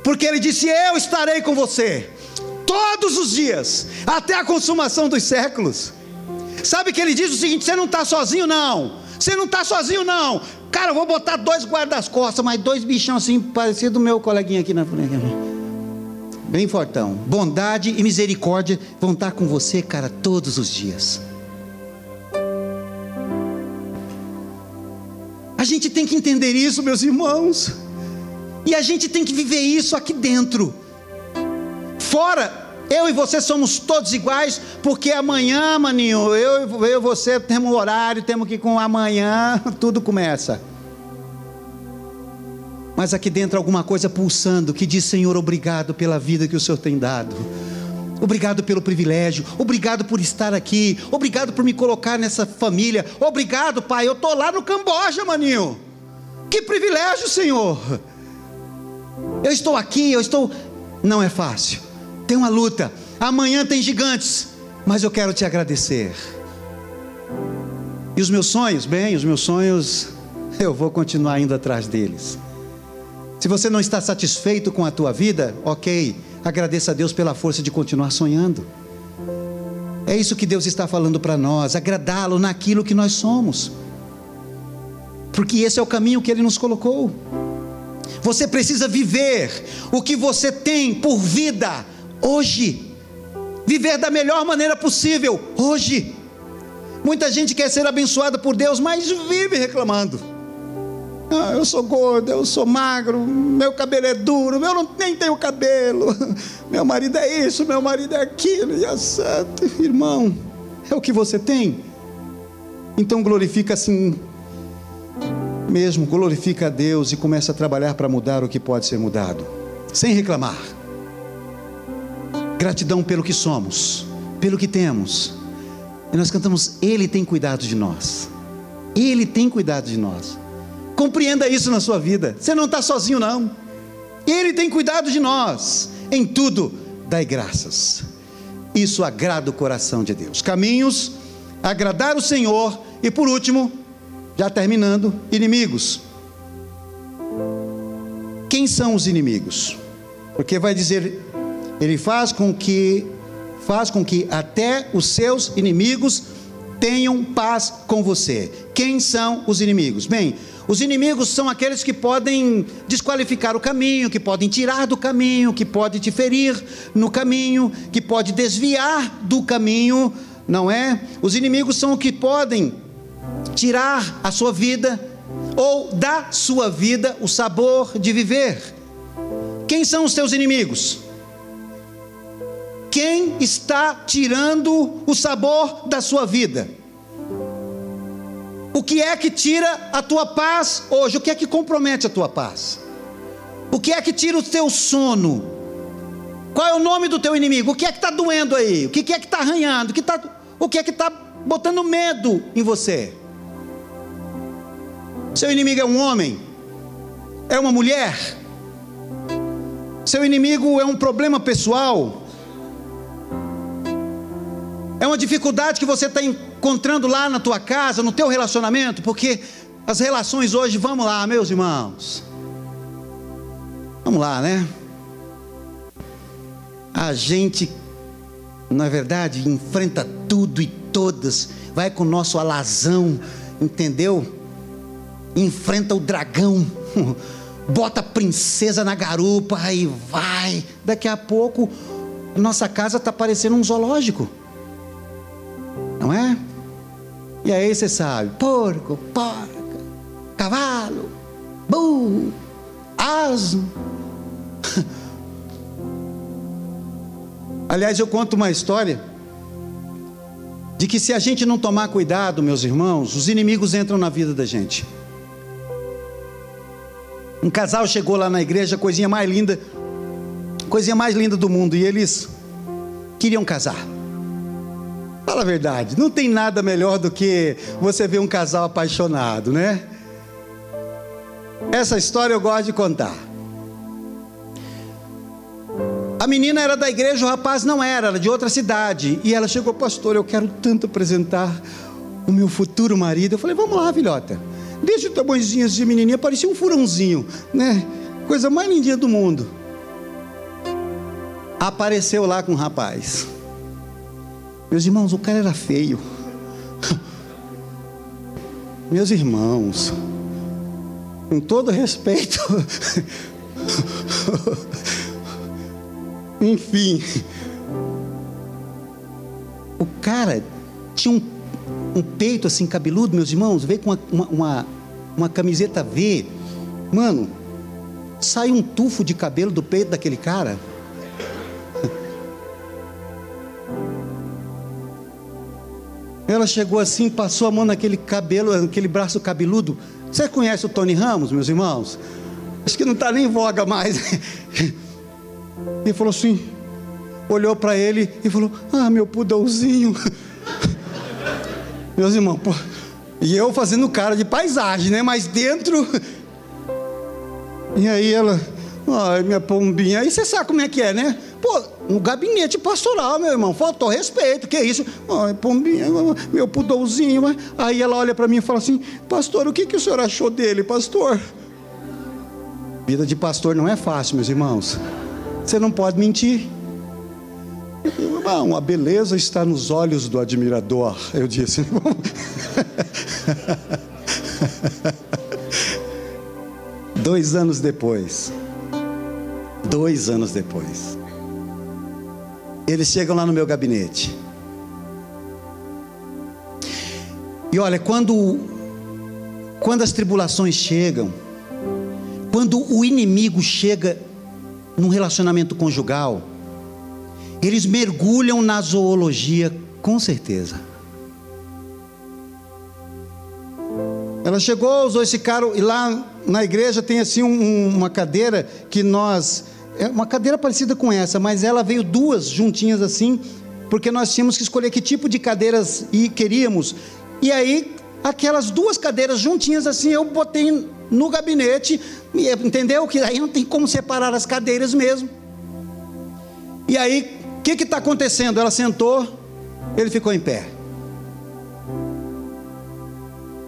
porque Ele disse: eu estarei com você todos os dias, até a consumação dos séculos. Sabe que Ele diz o seguinte: você não está sozinho não, você não está sozinho não. Cara, eu vou botar 2 guarda-costas, mas 2 bichão assim, parecido do meu coleguinha aqui na frente, bem fortão. Bondade e misericórdia vão estar com você, cara, todos os dias. A gente tem que entender isso, meus irmãos, e a gente tem que viver isso aqui dentro. Fora, eu e você somos todos iguais, porque amanhã, maninho, eu e você temos um horário, temos que ir com amanhã, tudo começa. Mas aqui dentro alguma coisa pulsando, que diz: Senhor, obrigado pela vida que o Senhor tem dado. Obrigado pelo privilégio, obrigado por estar aqui, obrigado por me colocar nessa família, obrigado, Pai, eu estou lá no Camboja, maninho, que privilégio, Senhor. Eu estou aqui, não é fácil, tem uma luta, amanhã tem gigantes, mas eu quero te agradecer. E os meus sonhos? Bem, os meus sonhos, eu vou continuar indo atrás deles. Se você não está satisfeito com a tua vida, ok, agradeça a Deus pela força de continuar sonhando. É isso que Deus está falando para nós, agradá-lo naquilo que nós somos, porque esse é o caminho que Ele nos colocou. Você precisa viver o que você tem por vida hoje, viver da melhor maneira possível hoje. Muita gente quer ser abençoada por Deus, mas vive reclamando. Eu sou gordo, eu sou magro, meu cabelo é duro, eu nem tenho cabelo, meu marido é isso, meu marido é aquilo, e santo. Irmão, é o que você tem? Então glorifica assim mesmo, glorifica a Deus e começa a trabalhar para mudar o que pode ser mudado, sem reclamar. Gratidão pelo que somos, pelo que temos. E nós cantamos: Ele tem cuidado de nós, Ele tem cuidado de nós. Compreenda isso na sua vida, você não está sozinho não, Ele tem cuidado de nós. Em tudo dai graças, isso agrada o coração de Deus. Caminhos, agradar o Senhor. E por último, já terminando, inimigos. Quem são os inimigos? Porque vai dizer: Ele faz com que até os seus inimigos tenham paz com você. Quem são os inimigos? Bem, os inimigos são aqueles que podem desqualificar o caminho, que podem tirar do caminho, que podem te ferir no caminho, que podem desviar do caminho, não é? Os inimigos são os que podem tirar a sua vida, ou da sua vida o sabor de viver. Quem são os teus inimigos? Quem está tirando o sabor da sua vida? O que é que tira a tua paz hoje? O que é que compromete a tua paz? O que é que tira o teu sono? Qual é o nome do teu inimigo? O que é que está doendo aí? O que é que está arranhando? O que é que está botando medo em você? Seu inimigo é um homem? É uma mulher? Seu inimigo é um problema pessoal? É uma dificuldade que você está encontrando lá na tua casa, no teu relacionamento? Porque as relações hoje, vamos lá, meus irmãos, vamos lá, né? A gente, na verdade, enfrenta tudo e todas, vai com o nosso alazão, entendeu? Enfrenta o dragão, bota a princesa na garupa e vai. Daqui a pouco, nossa casa está parecendo um zoológico, não é? E aí você sabe: porco, porca, cavalo, burro, asno. Aliás, eu conto uma história de que se a gente não tomar cuidado, meus irmãos, os inimigos entram na vida da gente. Um casal chegou lá na igreja, coisinha mais linda do mundo, e eles queriam casar. Fala a verdade, não tem nada melhor do que você ver um casal apaixonado, né? Essa história eu gosto de contar. A menina era da igreja, o rapaz não era de outra cidade. E ela chegou: pastor, eu quero tanto apresentar o meu futuro marido. Eu falei: vamos lá, filhota. Desde o tamanhozinho de menininha, parecia um furãozinho, né? Coisa mais lindinha do mundo. Apareceu lá com o rapaz. Meus irmãos, o cara era feio. Meus irmãos, com todo respeito, enfim, o cara tinha um peito assim cabeludo, meus irmãos, veio com uma camiseta V. Mano, sai um tufo de cabelo do peito daquele cara. Ela chegou assim, passou a mão naquele cabelo, aquele braço cabeludo. Você conhece o Tony Ramos, meus irmãos? Acho que não está nem em voga mais. E falou assim, olhou para ele e falou: ah, meu pudãozinho. Meus irmãos, pô, e eu fazendo cara de paisagem, né? Mas dentro. E aí ela: ai, minha pombinha. Aí você sabe como é que é, né? Pô, no gabinete pastoral, meu irmão, faltou respeito, que isso? Ai, pombinha, meu pudãozinho. Aí ela olha para mim e fala assim: pastor, o que o senhor achou dele, pastor? Vida de pastor não é fácil, meus irmãos. Você não pode mentir. Uma beleza está nos olhos do admirador, eu disse. 2 anos depois, eles chegam lá no meu gabinete. E olha, quando as tribulações chegam, quando o inimigo chega num relacionamento conjugal, eles mergulham na zoologia, com certeza. Ela chegou, os dois ficaram, e lá na igreja tem assim uma cadeira que é uma cadeira parecida com essa, mas ela veio 2 juntinhas assim, porque nós tínhamos que escolher que tipo de cadeiras queríamos. E aí, aquelas 2 cadeiras juntinhas assim, eu botei no gabinete, entendeu? Que aí não tem como separar as cadeiras mesmo. E aí, o que está acontecendo? Ela sentou, ele ficou em pé.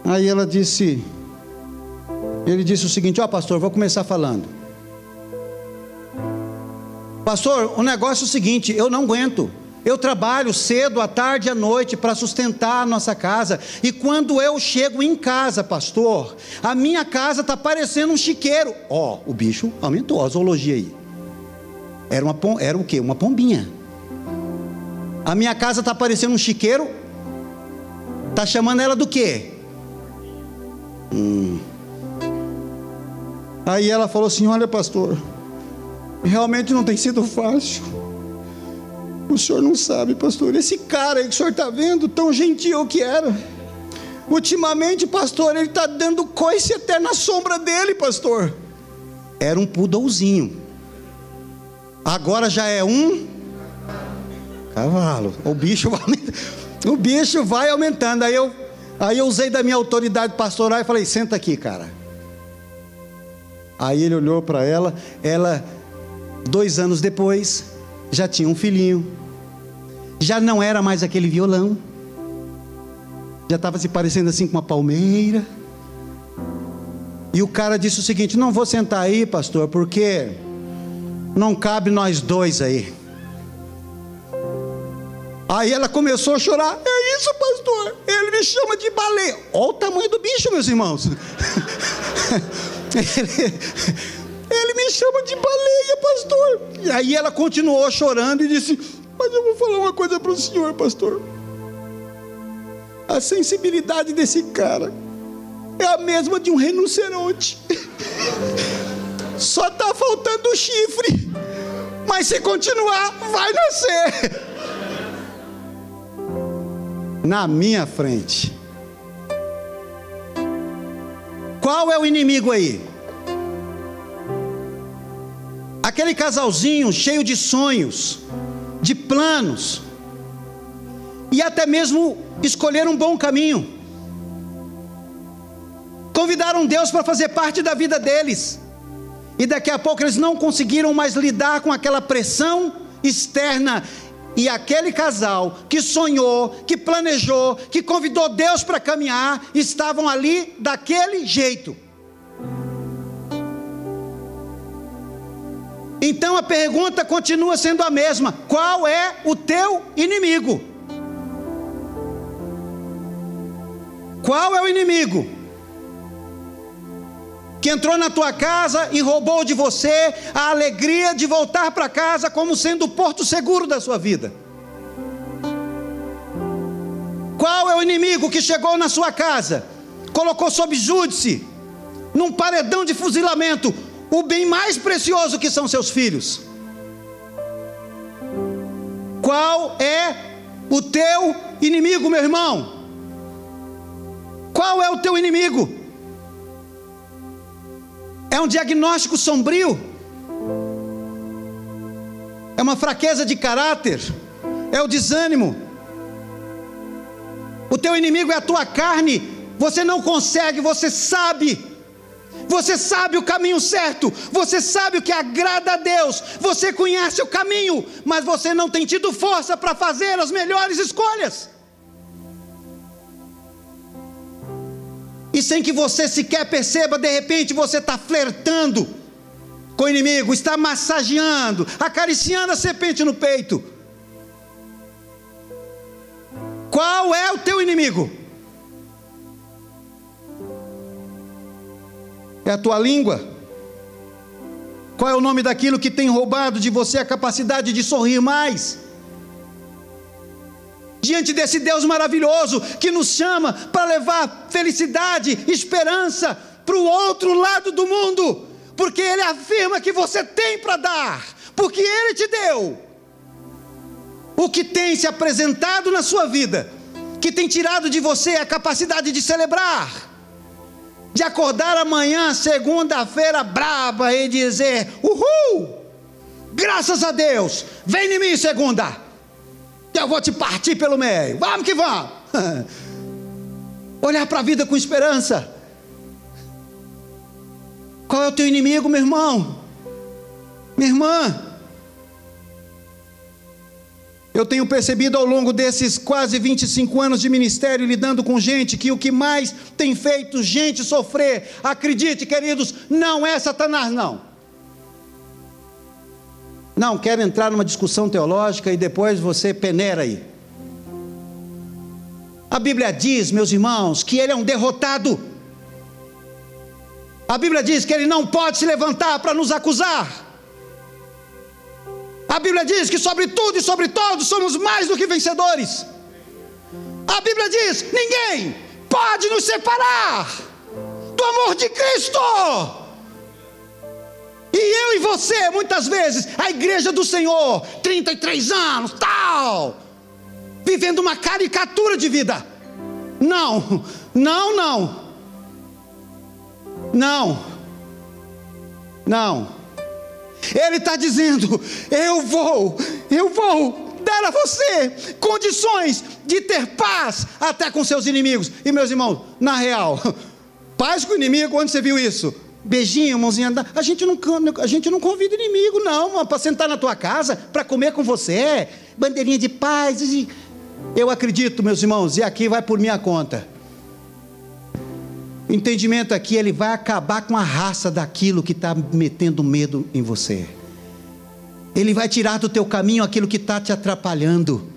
Aí ele disse o seguinte: ó, pastor, vou começar falando. Pastor, o negócio é o seguinte, eu não aguento. Eu trabalho cedo, à tarde e à noite para sustentar a nossa casa. E quando eu chego em casa, pastor, a minha casa está parecendo um chiqueiro. Ó, o bicho aumentou a zoologia aí. Era o quê? Uma pombinha. A minha casa está parecendo um chiqueiro. Está chamando ela do quê? Aí ela falou assim: olha, pastor, realmente não tem sido fácil. O senhor não sabe, pastor, esse cara aí que o senhor está vendo, tão gentil que era, ultimamente, pastor, ele está dando coice até na sombra dele, pastor. Era um pudãozinho, agora já é um cavalo. O bicho vai aumentando. Aí eu usei da minha autoridade pastoral e falei: senta aqui, cara. Aí ele olhou para ela, 2 anos depois, já tinha um filhinho, já não era mais aquele violão, já estava se parecendo assim com uma palmeira. E o cara disse o seguinte: não vou sentar aí, pastor, porque não cabe nós 2 aí. Aí ela começou a chorar: é isso, pastor, ele me chama de baleia. Olha o tamanho do bicho, meus irmãos. Ele me chama de baleia, pastor. E aí ela continuou chorando e disse: mas eu vou falar uma coisa para o senhor, pastor. A sensibilidade desse cara é a mesma de um rinoceronte. Só está faltando o chifre, mas se continuar, vai nascer. Na minha frente. Qual é o inimigo aí? Aquele casalzinho cheio de sonhos, de planos, e até mesmo escolher um bom caminho. Convidaram Deus para fazer parte da vida deles. E daqui a pouco eles não conseguiram mais lidar com aquela pressão externa. E aquele casal que sonhou, que planejou, que convidou Deus para caminhar, estavam ali daquele jeito. Então a pergunta continua sendo a mesma: qual é o teu inimigo? Qual é o inimigo que entrou na tua casa e roubou de você a alegria de voltar para casa como sendo o porto seguro da sua vida? Qual é o inimigo que chegou na sua casa, colocou sob júdice, num paredão de fuzilamento, o bem mais precioso que são seus filhos? Qual é o teu inimigo, meu irmão? Qual é o teu inimigo? É um diagnóstico sombrio? É uma fraqueza de caráter? É o desânimo? O teu inimigo é a tua carne. Você não consegue, você sabe o caminho certo, você sabe o que agrada a Deus, você conhece o caminho, mas você não tem tido força para fazer as melhores escolhas. E sem que você sequer perceba, de repente você está flertando com o inimigo, está massageando, acariciando a serpente no peito. Qual é o teu inimigo? É a tua língua? Qual é o nome daquilo que tem roubado de você a capacidade de sorrir mais? Diante desse Deus maravilhoso que nos chama para levar felicidade, esperança para o outro lado do mundo, porque Ele afirma que você tem para dar, porque Ele te deu. O que tem se apresentado na sua vida, que tem tirado de você a capacidade de celebrar, de acordar amanhã, segunda-feira braba, e dizer: uhul, graças a Deus, vem em mim segunda, eu vou te partir pelo meio, vamos que vamos. Olhar para a vida com esperança. Qual é o teu inimigo, meu irmão? Minha irmã? Eu tenho percebido ao longo desses quase 25 anos de ministério, lidando com gente, que o que mais tem feito gente sofrer, acredite, queridos, não é Satanás, não. Não quero entrar numa discussão teológica e depois você peneira aí. A Bíblia diz, meus irmãos, que ele é um derrotado. A Bíblia diz que ele não pode se levantar para nos acusar. A Bíblia diz que sobre tudo e sobre todos somos mais do que vencedores. A Bíblia diz: ninguém pode nos separar do amor de Cristo. E eu e você, muitas vezes, a igreja do Senhor, 33 anos, tal, vivendo uma caricatura de vida. Não, não, não, não, não. Ele está dizendo: eu vou dar a você condições de ter paz até com seus inimigos. E meus irmãos, na real, paz com o inimigo, onde você viu isso? Beijinho, mãozinha, a gente não convida inimigo não, para sentar na tua casa, para comer com você, bandeirinha de paz. Eu acredito, meus irmãos, e aqui vai por minha conta, o entendimento aqui, ele vai acabar com a raça daquilo que está metendo medo em você. Ele vai tirar do teu caminho aquilo que está te atrapalhando.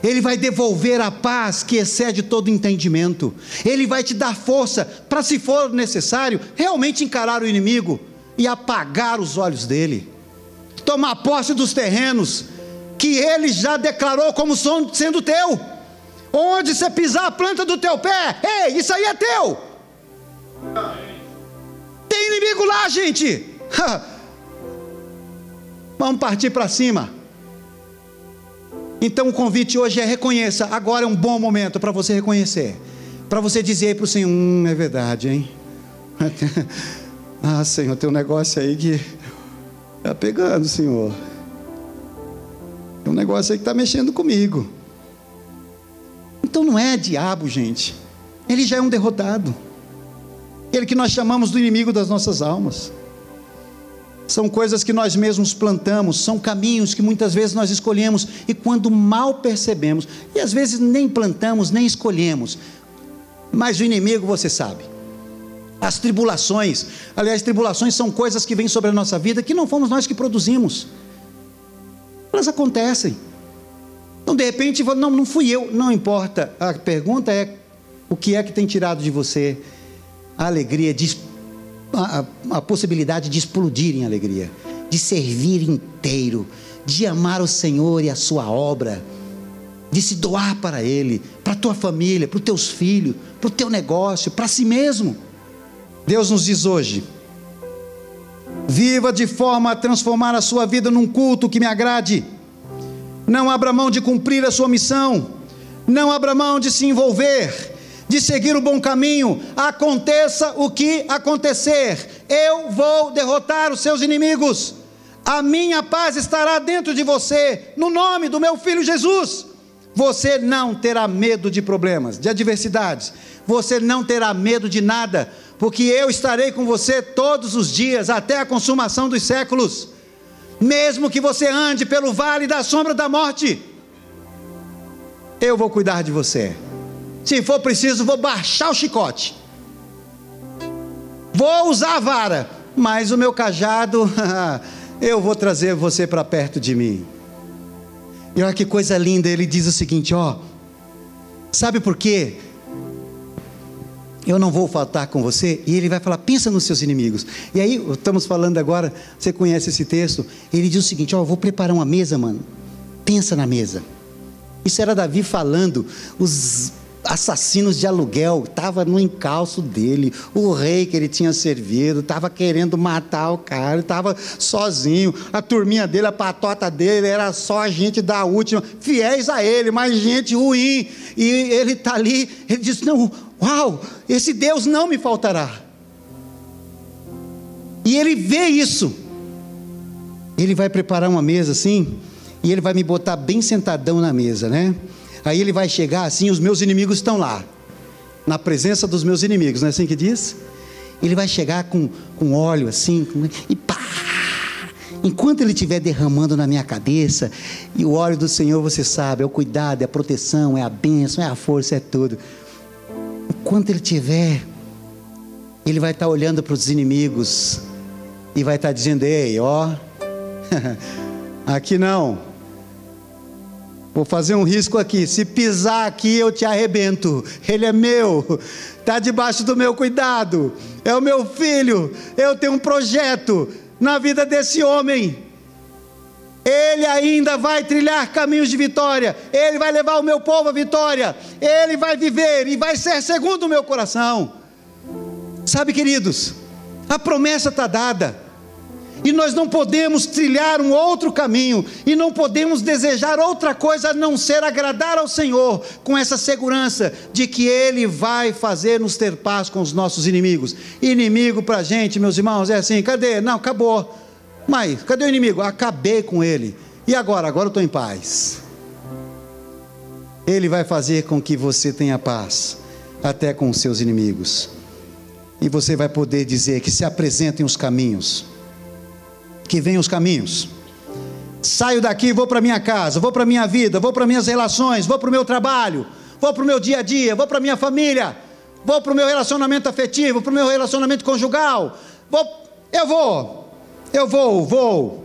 Ele vai devolver a paz que excede todo entendimento. Ele vai te dar força para, se for necessário, realmente encarar o inimigo e apagar os olhos dele. Tomar posse dos terrenos que ele já declarou como sendo teu. Onde você pisar a planta do teu pé, ei, isso aí é teu. Tem inimigo lá, gente. Vamos partir para cima. Então o convite hoje é: reconheça. Agora é um bom momento para você reconhecer, para você dizer para o Senhor: é verdade, hein? Ah, Senhor, tem um negócio aí que está pegando, Senhor. Tem um negócio aí que está mexendo comigo. Então não é diabo, gente. Ele já é um derrotado. Ele que nós chamamos do inimigo das nossas almas. são coisas que nós mesmos plantamos, são caminhos que muitas vezes nós escolhemos, e quando mal percebemos, e às vezes nem plantamos, nem escolhemos, mas o inimigo, você sabe, as tribulações, aliás, tribulações são coisas que vêm sobre a nossa vida, que não fomos nós que produzimos, elas acontecem. Então de repente, não fui eu, não importa, a pergunta é, o que é que tem tirado de você a alegria, a possibilidade de explodir em alegria, de servir inteiro, de amar o Senhor e a sua obra, de se doar para Ele, para a tua família, para os teus filhos, para o teu negócio, para si mesmo. Deus nos diz hoje: viva de forma a transformar a sua vida num culto que me agrade. Não abra mão de cumprir a sua missão, não abra mão de se envolver, de seguir o bom caminho. Aconteça o que acontecer, eu vou derrotar os seus inimigos. A minha paz estará dentro de você, no nome do meu Filho Jesus. Você não terá medo de problemas, de adversidades, você não terá medo de nada, porque eu estarei com você todos os dias, até a consumação dos séculos. Mesmo que você ande pelo vale da sombra da morte, eu vou cuidar de você. Se for preciso, vou baixar o chicote, vou usar a vara, mas o meu cajado, eu vou trazer você para perto de mim. E olha que coisa linda, ele diz o seguinte, sabe por quê? Eu não vou faltar com você. E ele vai falar, pensa nos seus inimigos. E aí, estamos falando agora, você conhece esse texto, ele diz o seguinte, eu vou preparar uma mesa, mano, pensa na mesa. Isso era Davi falando, os assassinos de aluguel, estava no encalço dele, o rei que ele tinha servido, estava querendo matar o cara, estava sozinho, a turminha dele, a patota dele, era só a gente da última, fiéis a ele, mas gente ruim, e ele está ali, ele diz, não, uau, esse Deus não me faltará, e ele vê isso, ele vai preparar uma mesa assim, e ele vai me botar bem sentadão na mesa, né? Aí ele vai chegar assim, os meus inimigos estão lá, na presença dos meus inimigos, não é assim que diz? Ele vai chegar com óleo assim, e pá! Enquanto ele estiver derramando na minha cabeça, e o óleo do Senhor, você sabe, é o cuidado, é a proteção, é a bênção, é a força, é tudo. Enquanto ele estiver, ele vai estar olhando para os inimigos, e vai estar dizendo, ei, aqui não. Vou fazer um risco aqui, se pisar aqui eu te arrebento, ele é meu, está debaixo do meu cuidado, é o meu filho, eu tenho um projeto na vida desse homem, ele ainda vai trilhar caminhos de vitória, ele vai levar o meu povo à vitória, ele vai viver e vai ser segundo o meu coração. Sabe, queridos, a promessa está dada, e nós não podemos trilhar um outro caminho, e não podemos desejar outra coisa a não ser agradar ao Senhor, com essa segurança de que Ele vai fazer-nos ter paz com os nossos inimigos. Inimigo para a gente, meus irmãos, é assim, cadê? Não, acabou. Mas, cadê o inimigo? Acabei com ele. E agora? Agora eu estou em paz. Ele vai fazer com que você tenha paz, até com os seus inimigos. E você vai poder dizer que se apresentem os caminhos, que venham os caminhos. Saio daqui, vou para minha casa, vou para minha vida, vou para minhas relações, vou para o meu trabalho, vou para o meu dia a dia, vou para minha família, vou para o meu relacionamento afetivo, para o meu relacionamento conjugal, eu vou,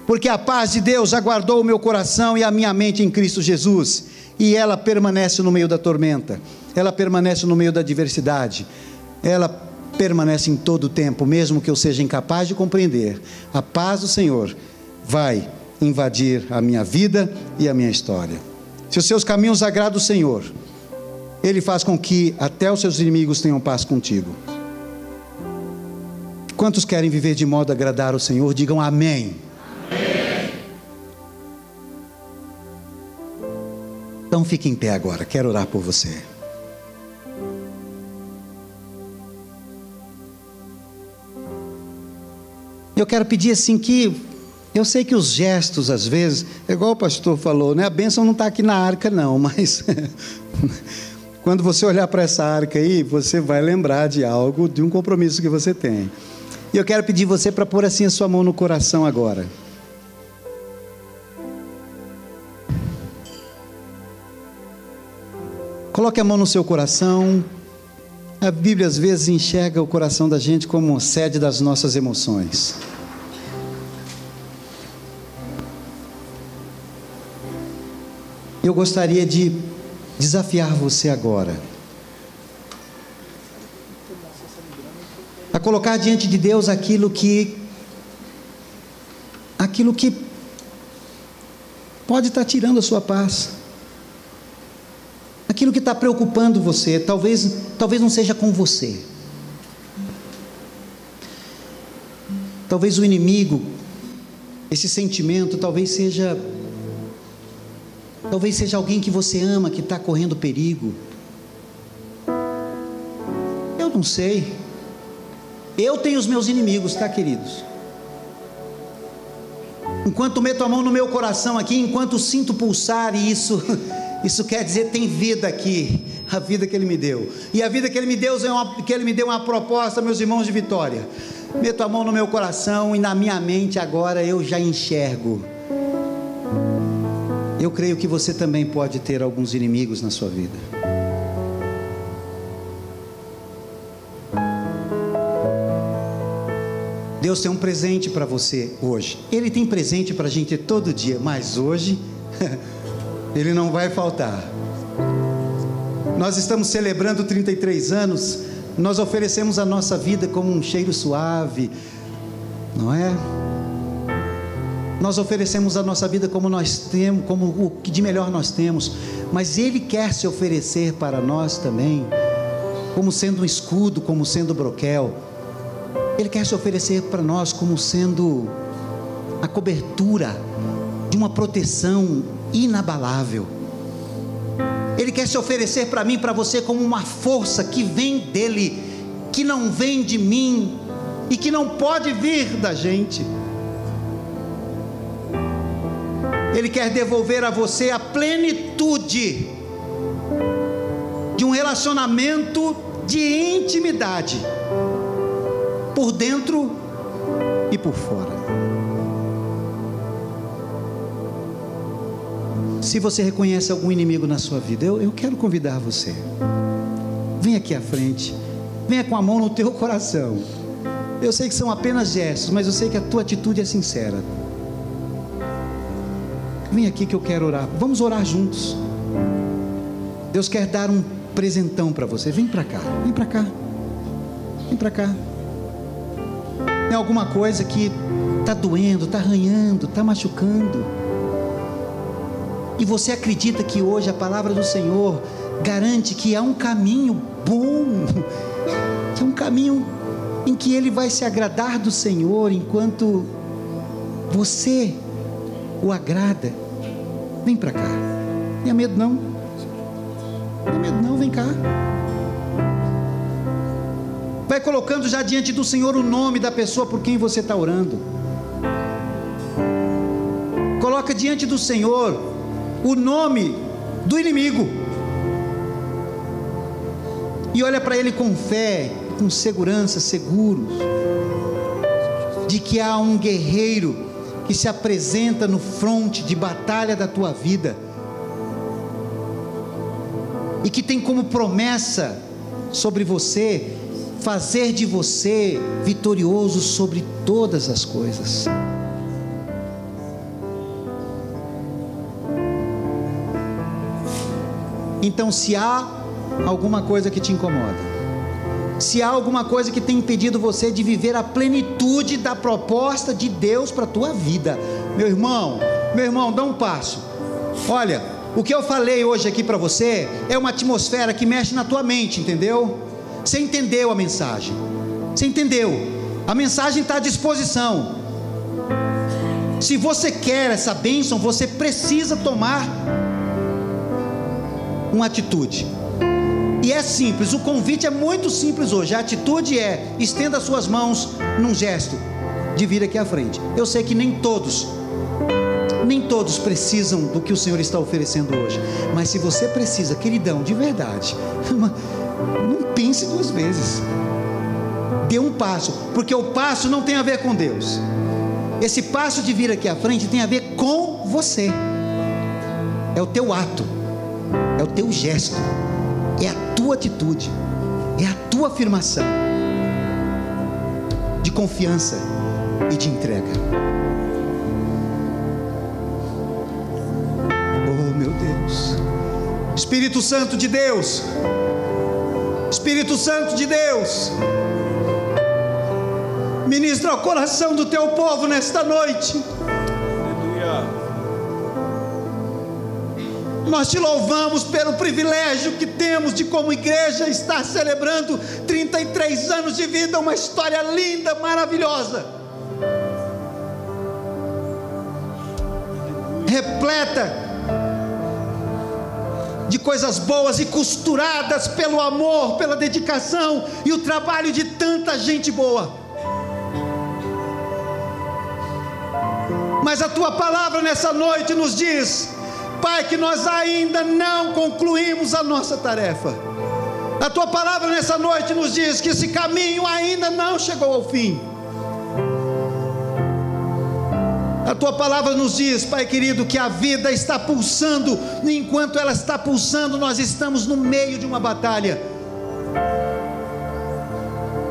porque a paz de Deus aguardou o meu coração e a minha mente em Cristo Jesus, e ela permanece no meio da tormenta, ela permanece no meio da adversidade, ela permanece em todo o tempo, mesmo que eu seja incapaz de compreender. A paz do Senhor vai invadir a minha vida e a minha história. Se os seus caminhos agradam o Senhor, Ele faz com que até os seus inimigos tenham paz contigo. Quantos querem viver de modo a agradar o Senhor? Digam amém. Amém. Então fique em pé agora, quero orar por você. Eu quero pedir assim que, eu sei que os gestos às vezes, é igual o pastor falou, né? A bênção não está aqui na arca não, mas quando você olhar para essa arca aí, você vai lembrar de algo, de um compromisso que você tem. E eu quero pedir você para pôr assim a sua mão no coração agora. Coloque a mão no seu coração. A Bíblia às vezes enxerga o coração da gente como sede das nossas emoções. Eu gostaria de desafiar você agora a colocar diante de Deus aquilo que pode estar tirando a sua paz, aquilo que está preocupando você. Talvez não seja com você, talvez o inimigo, esse sentimento, talvez seja alguém que você ama que está correndo perigo. Eu não sei. Eu tenho os meus inimigos, tá, queridos? Enquanto meto a mão no meu coração aqui, enquanto sinto pulsar, e isso quer dizer tem vida aqui, a vida que Ele me deu. E a vida que Ele me deu é uma proposta, meus irmãos, de vitória. Meto a mão no meu coração e na minha mente agora eu já enxergo. Eu creio que você também pode ter alguns inimigos na sua vida. Deus tem um presente para você hoje. Ele tem presente para a gente todo dia, mas hoje Ele não vai faltar. Nós estamos celebrando 33 anos. Nós oferecemos a nossa vida como um cheiro suave, não é? Nós oferecemos a nossa vida como nós temos, como o que de melhor nós temos, mas Ele quer se oferecer para nós também, como sendo um escudo, como sendo broquel. Ele quer se oferecer para nós como sendo a cobertura de uma proteção inabalável. Ele quer se oferecer para mim, para você, como uma força que vem dEle, que não vem de mim e que não pode vir da gente. Ele quer devolver a você a plenitude de um relacionamento de intimidade, por dentro e por fora. Se você reconhece algum inimigo na sua vida, eu quero convidar você. Venha aqui à frente, venha com a mão no teu coração. Eu sei que são apenas gestos, mas eu sei que a tua atitude é sincera. Vem aqui que eu quero orar. Vamos orar juntos. Deus quer dar um presentão para você. Vem para cá, vem para cá, vem para cá. Tem alguma coisa que está doendo, está arranhando, está machucando, e você acredita que hoje a palavra do Senhor garante que há um caminho bom, que é um caminho em que Ele vai se agradar do Senhor enquanto você o agrada? Vem para cá. Não tenha medo não. Não tenha medo não, vem cá. Vai colocando já diante do Senhor o nome da pessoa por quem você está orando. Coloca diante do Senhor o nome do inimigo. E olha para ele com fé, com segurança, seguros de que há um guerreiro que se apresenta no fronte de batalha da tua vida, e que tem como promessa sobre você fazer de você vitorioso sobre todas as coisas. Então, se há alguma coisa que te incomoda, se há alguma coisa que tem impedido você de viver a plenitude da proposta de Deus para a tua vida, meu irmão, dá um passo. Olha, o que eu falei hoje aqui para você é uma atmosfera que mexe na tua mente, entendeu? Você entendeu a mensagem? Você entendeu? A mensagem está à disposição. Se você quer essa bênção, você precisa tomar uma atitude. E é simples, o convite é muito simples hoje. A atitude é: estenda suas mãos num gesto de vir aqui à frente. Eu sei que nem todos precisam do que o Senhor está oferecendo hoje, mas se você precisa, queridão, de verdade, não pense duas vezes. Dê um passo, porque o passo não tem a ver com Deus. Esse passo de vir aqui à frente tem a ver com você. É o teu ato, é o teu gesto, é a tua atitude, é a tua afirmação de confiança e de entrega. Oh, meu Deus! Espírito Santo de Deus, Espírito Santo de Deus, ministra ao coração do teu povo nesta noite. Aleluia. Nós te louvamos pelo privilégio que temos de, como igreja, estar celebrando 33 anos de vida, uma história linda, maravilhosa, repleta de coisas boas e costuradas pelo amor, pela dedicação e o trabalho de tanta gente boa. Mas a tua palavra nessa noite nos diz, Pai, que nós ainda não concluímos a nossa tarefa. A tua palavra nessa noite nos diz que esse caminho ainda não chegou ao fim. A tua palavra nos diz, Pai querido, que a vida está pulsando, e enquanto ela está pulsando, nós estamos no meio de uma batalha,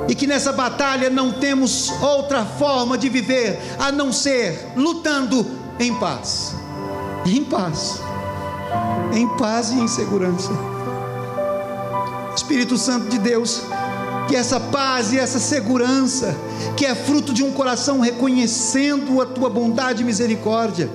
e que nessa batalha não temos outra forma de viver a não ser lutando em paz. Em paz, em paz e em segurança. Espírito Santo de Deus, que essa paz e essa segurança, que é fruto de um coração reconhecendo a tua bondade e misericórdia,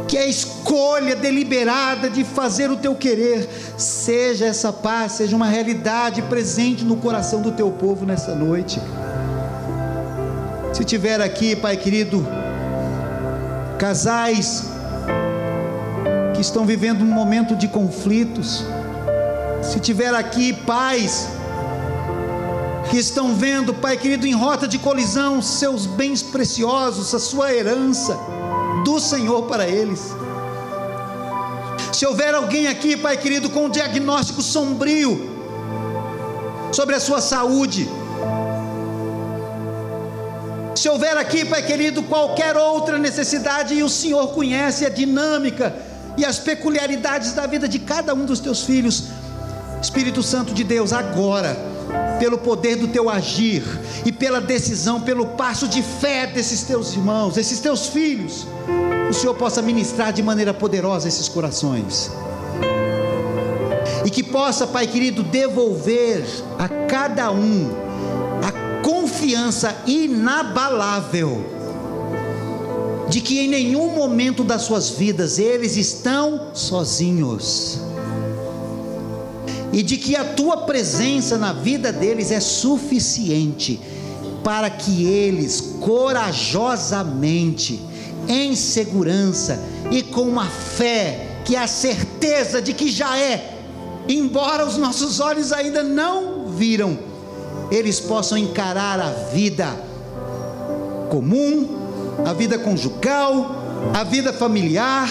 que é a escolha deliberada de fazer o teu querer, seja essa paz, seja uma realidade presente no coração do teu povo nessa noite. Se tiver aqui, Pai querido, casais que estão vivendo um momento de conflitos, se tiver aqui pais que estão vendo, Pai querido, em rota de colisão, seus bens preciosos, a sua herança do Senhor para eles. Se houver alguém aqui, Pai querido, com um diagnóstico sombrio sobre a sua saúde, se houver aqui, Pai querido, qualquer outra necessidade, e o Senhor conhece a dinâmica e as peculiaridades da vida de cada um dos teus filhos, Espírito Santo de Deus, agora, pelo poder do teu agir e pela decisão, pelo passo de fé desses teus irmãos, desses teus filhos, o Senhor possa ministrar de maneira poderosa esses corações, e que possa, Pai querido, devolver a cada um a confiança inabalável de que em nenhum momento das suas vidas eles estão sozinhos, e de que a tua presença na vida deles é suficiente para que eles corajosamente, em segurança e com uma fé que é a certeza de que já é, embora os nossos olhos ainda não viram, eles possam encarar a vida comum, a vida conjugal, a vida familiar,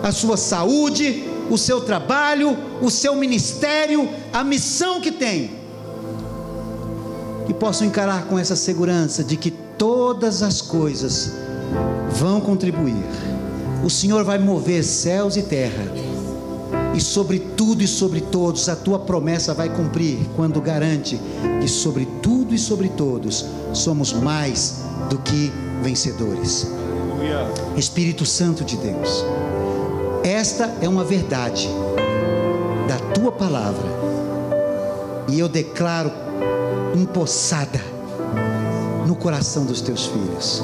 a sua saúde, o seu trabalho, o seu ministério, a missão que tem, que possam encarar com essa segurança de que todas as coisas vão contribuir. O Senhor vai mover céus e terra, e sobre tudo e sobre todos a tua promessa vai cumprir, quando garante que sobre tudo e sobre todos somos mais do que vencedores. Espírito Santo de Deus, esta é uma verdade da tua palavra, e eu declaro empossada no coração dos teus filhos.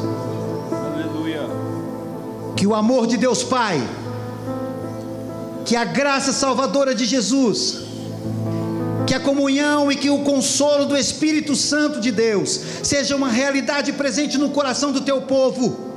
Aleluia. Que o amor de Deus Pai, que a graça salvadora de Jesus, que a comunhão e que o consolo do Espírito Santo de Deus seja uma realidade presente no coração do teu povo.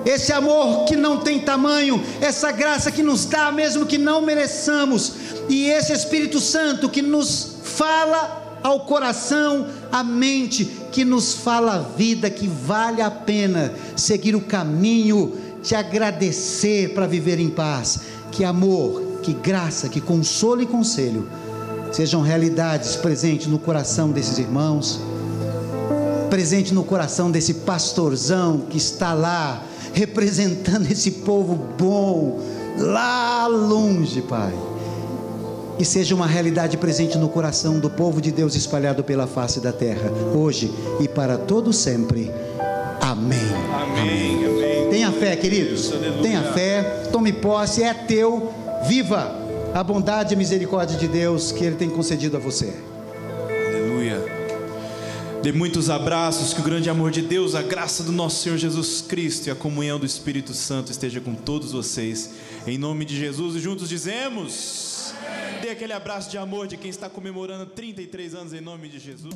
Esse amor que não tem tamanho, essa graça que nos dá mesmo que não mereçamos, e esse Espírito Santo que nos fala ao coração, à mente, que nos fala a vida, que vale a pena seguir o caminho de agradecer para viver em paz. Que amor, que graça, que consolo e conselho sejam realidades presentes no coração desses irmãos, presente no coração desse pastorzão que está lá, representando esse povo bom, lá longe, Pai. Que seja uma realidade presente no coração do povo de Deus espalhado pela face da terra, hoje e para todo sempre. Amém. Amém. Amém. Tenha fé, queridos. Aleluia. Tenha fé, tome posse, é teu, viva a bondade e misericórdia de Deus que Ele tem concedido a você. Aleluia. Dê muitos abraços, que o grande amor de Deus, a graça do nosso Senhor Jesus Cristo e a comunhão do Espírito Santo esteja com todos vocês, em nome de Jesus, e juntos dizemos: dê aquele abraço de amor de quem está comemorando 33 anos em nome de Jesus.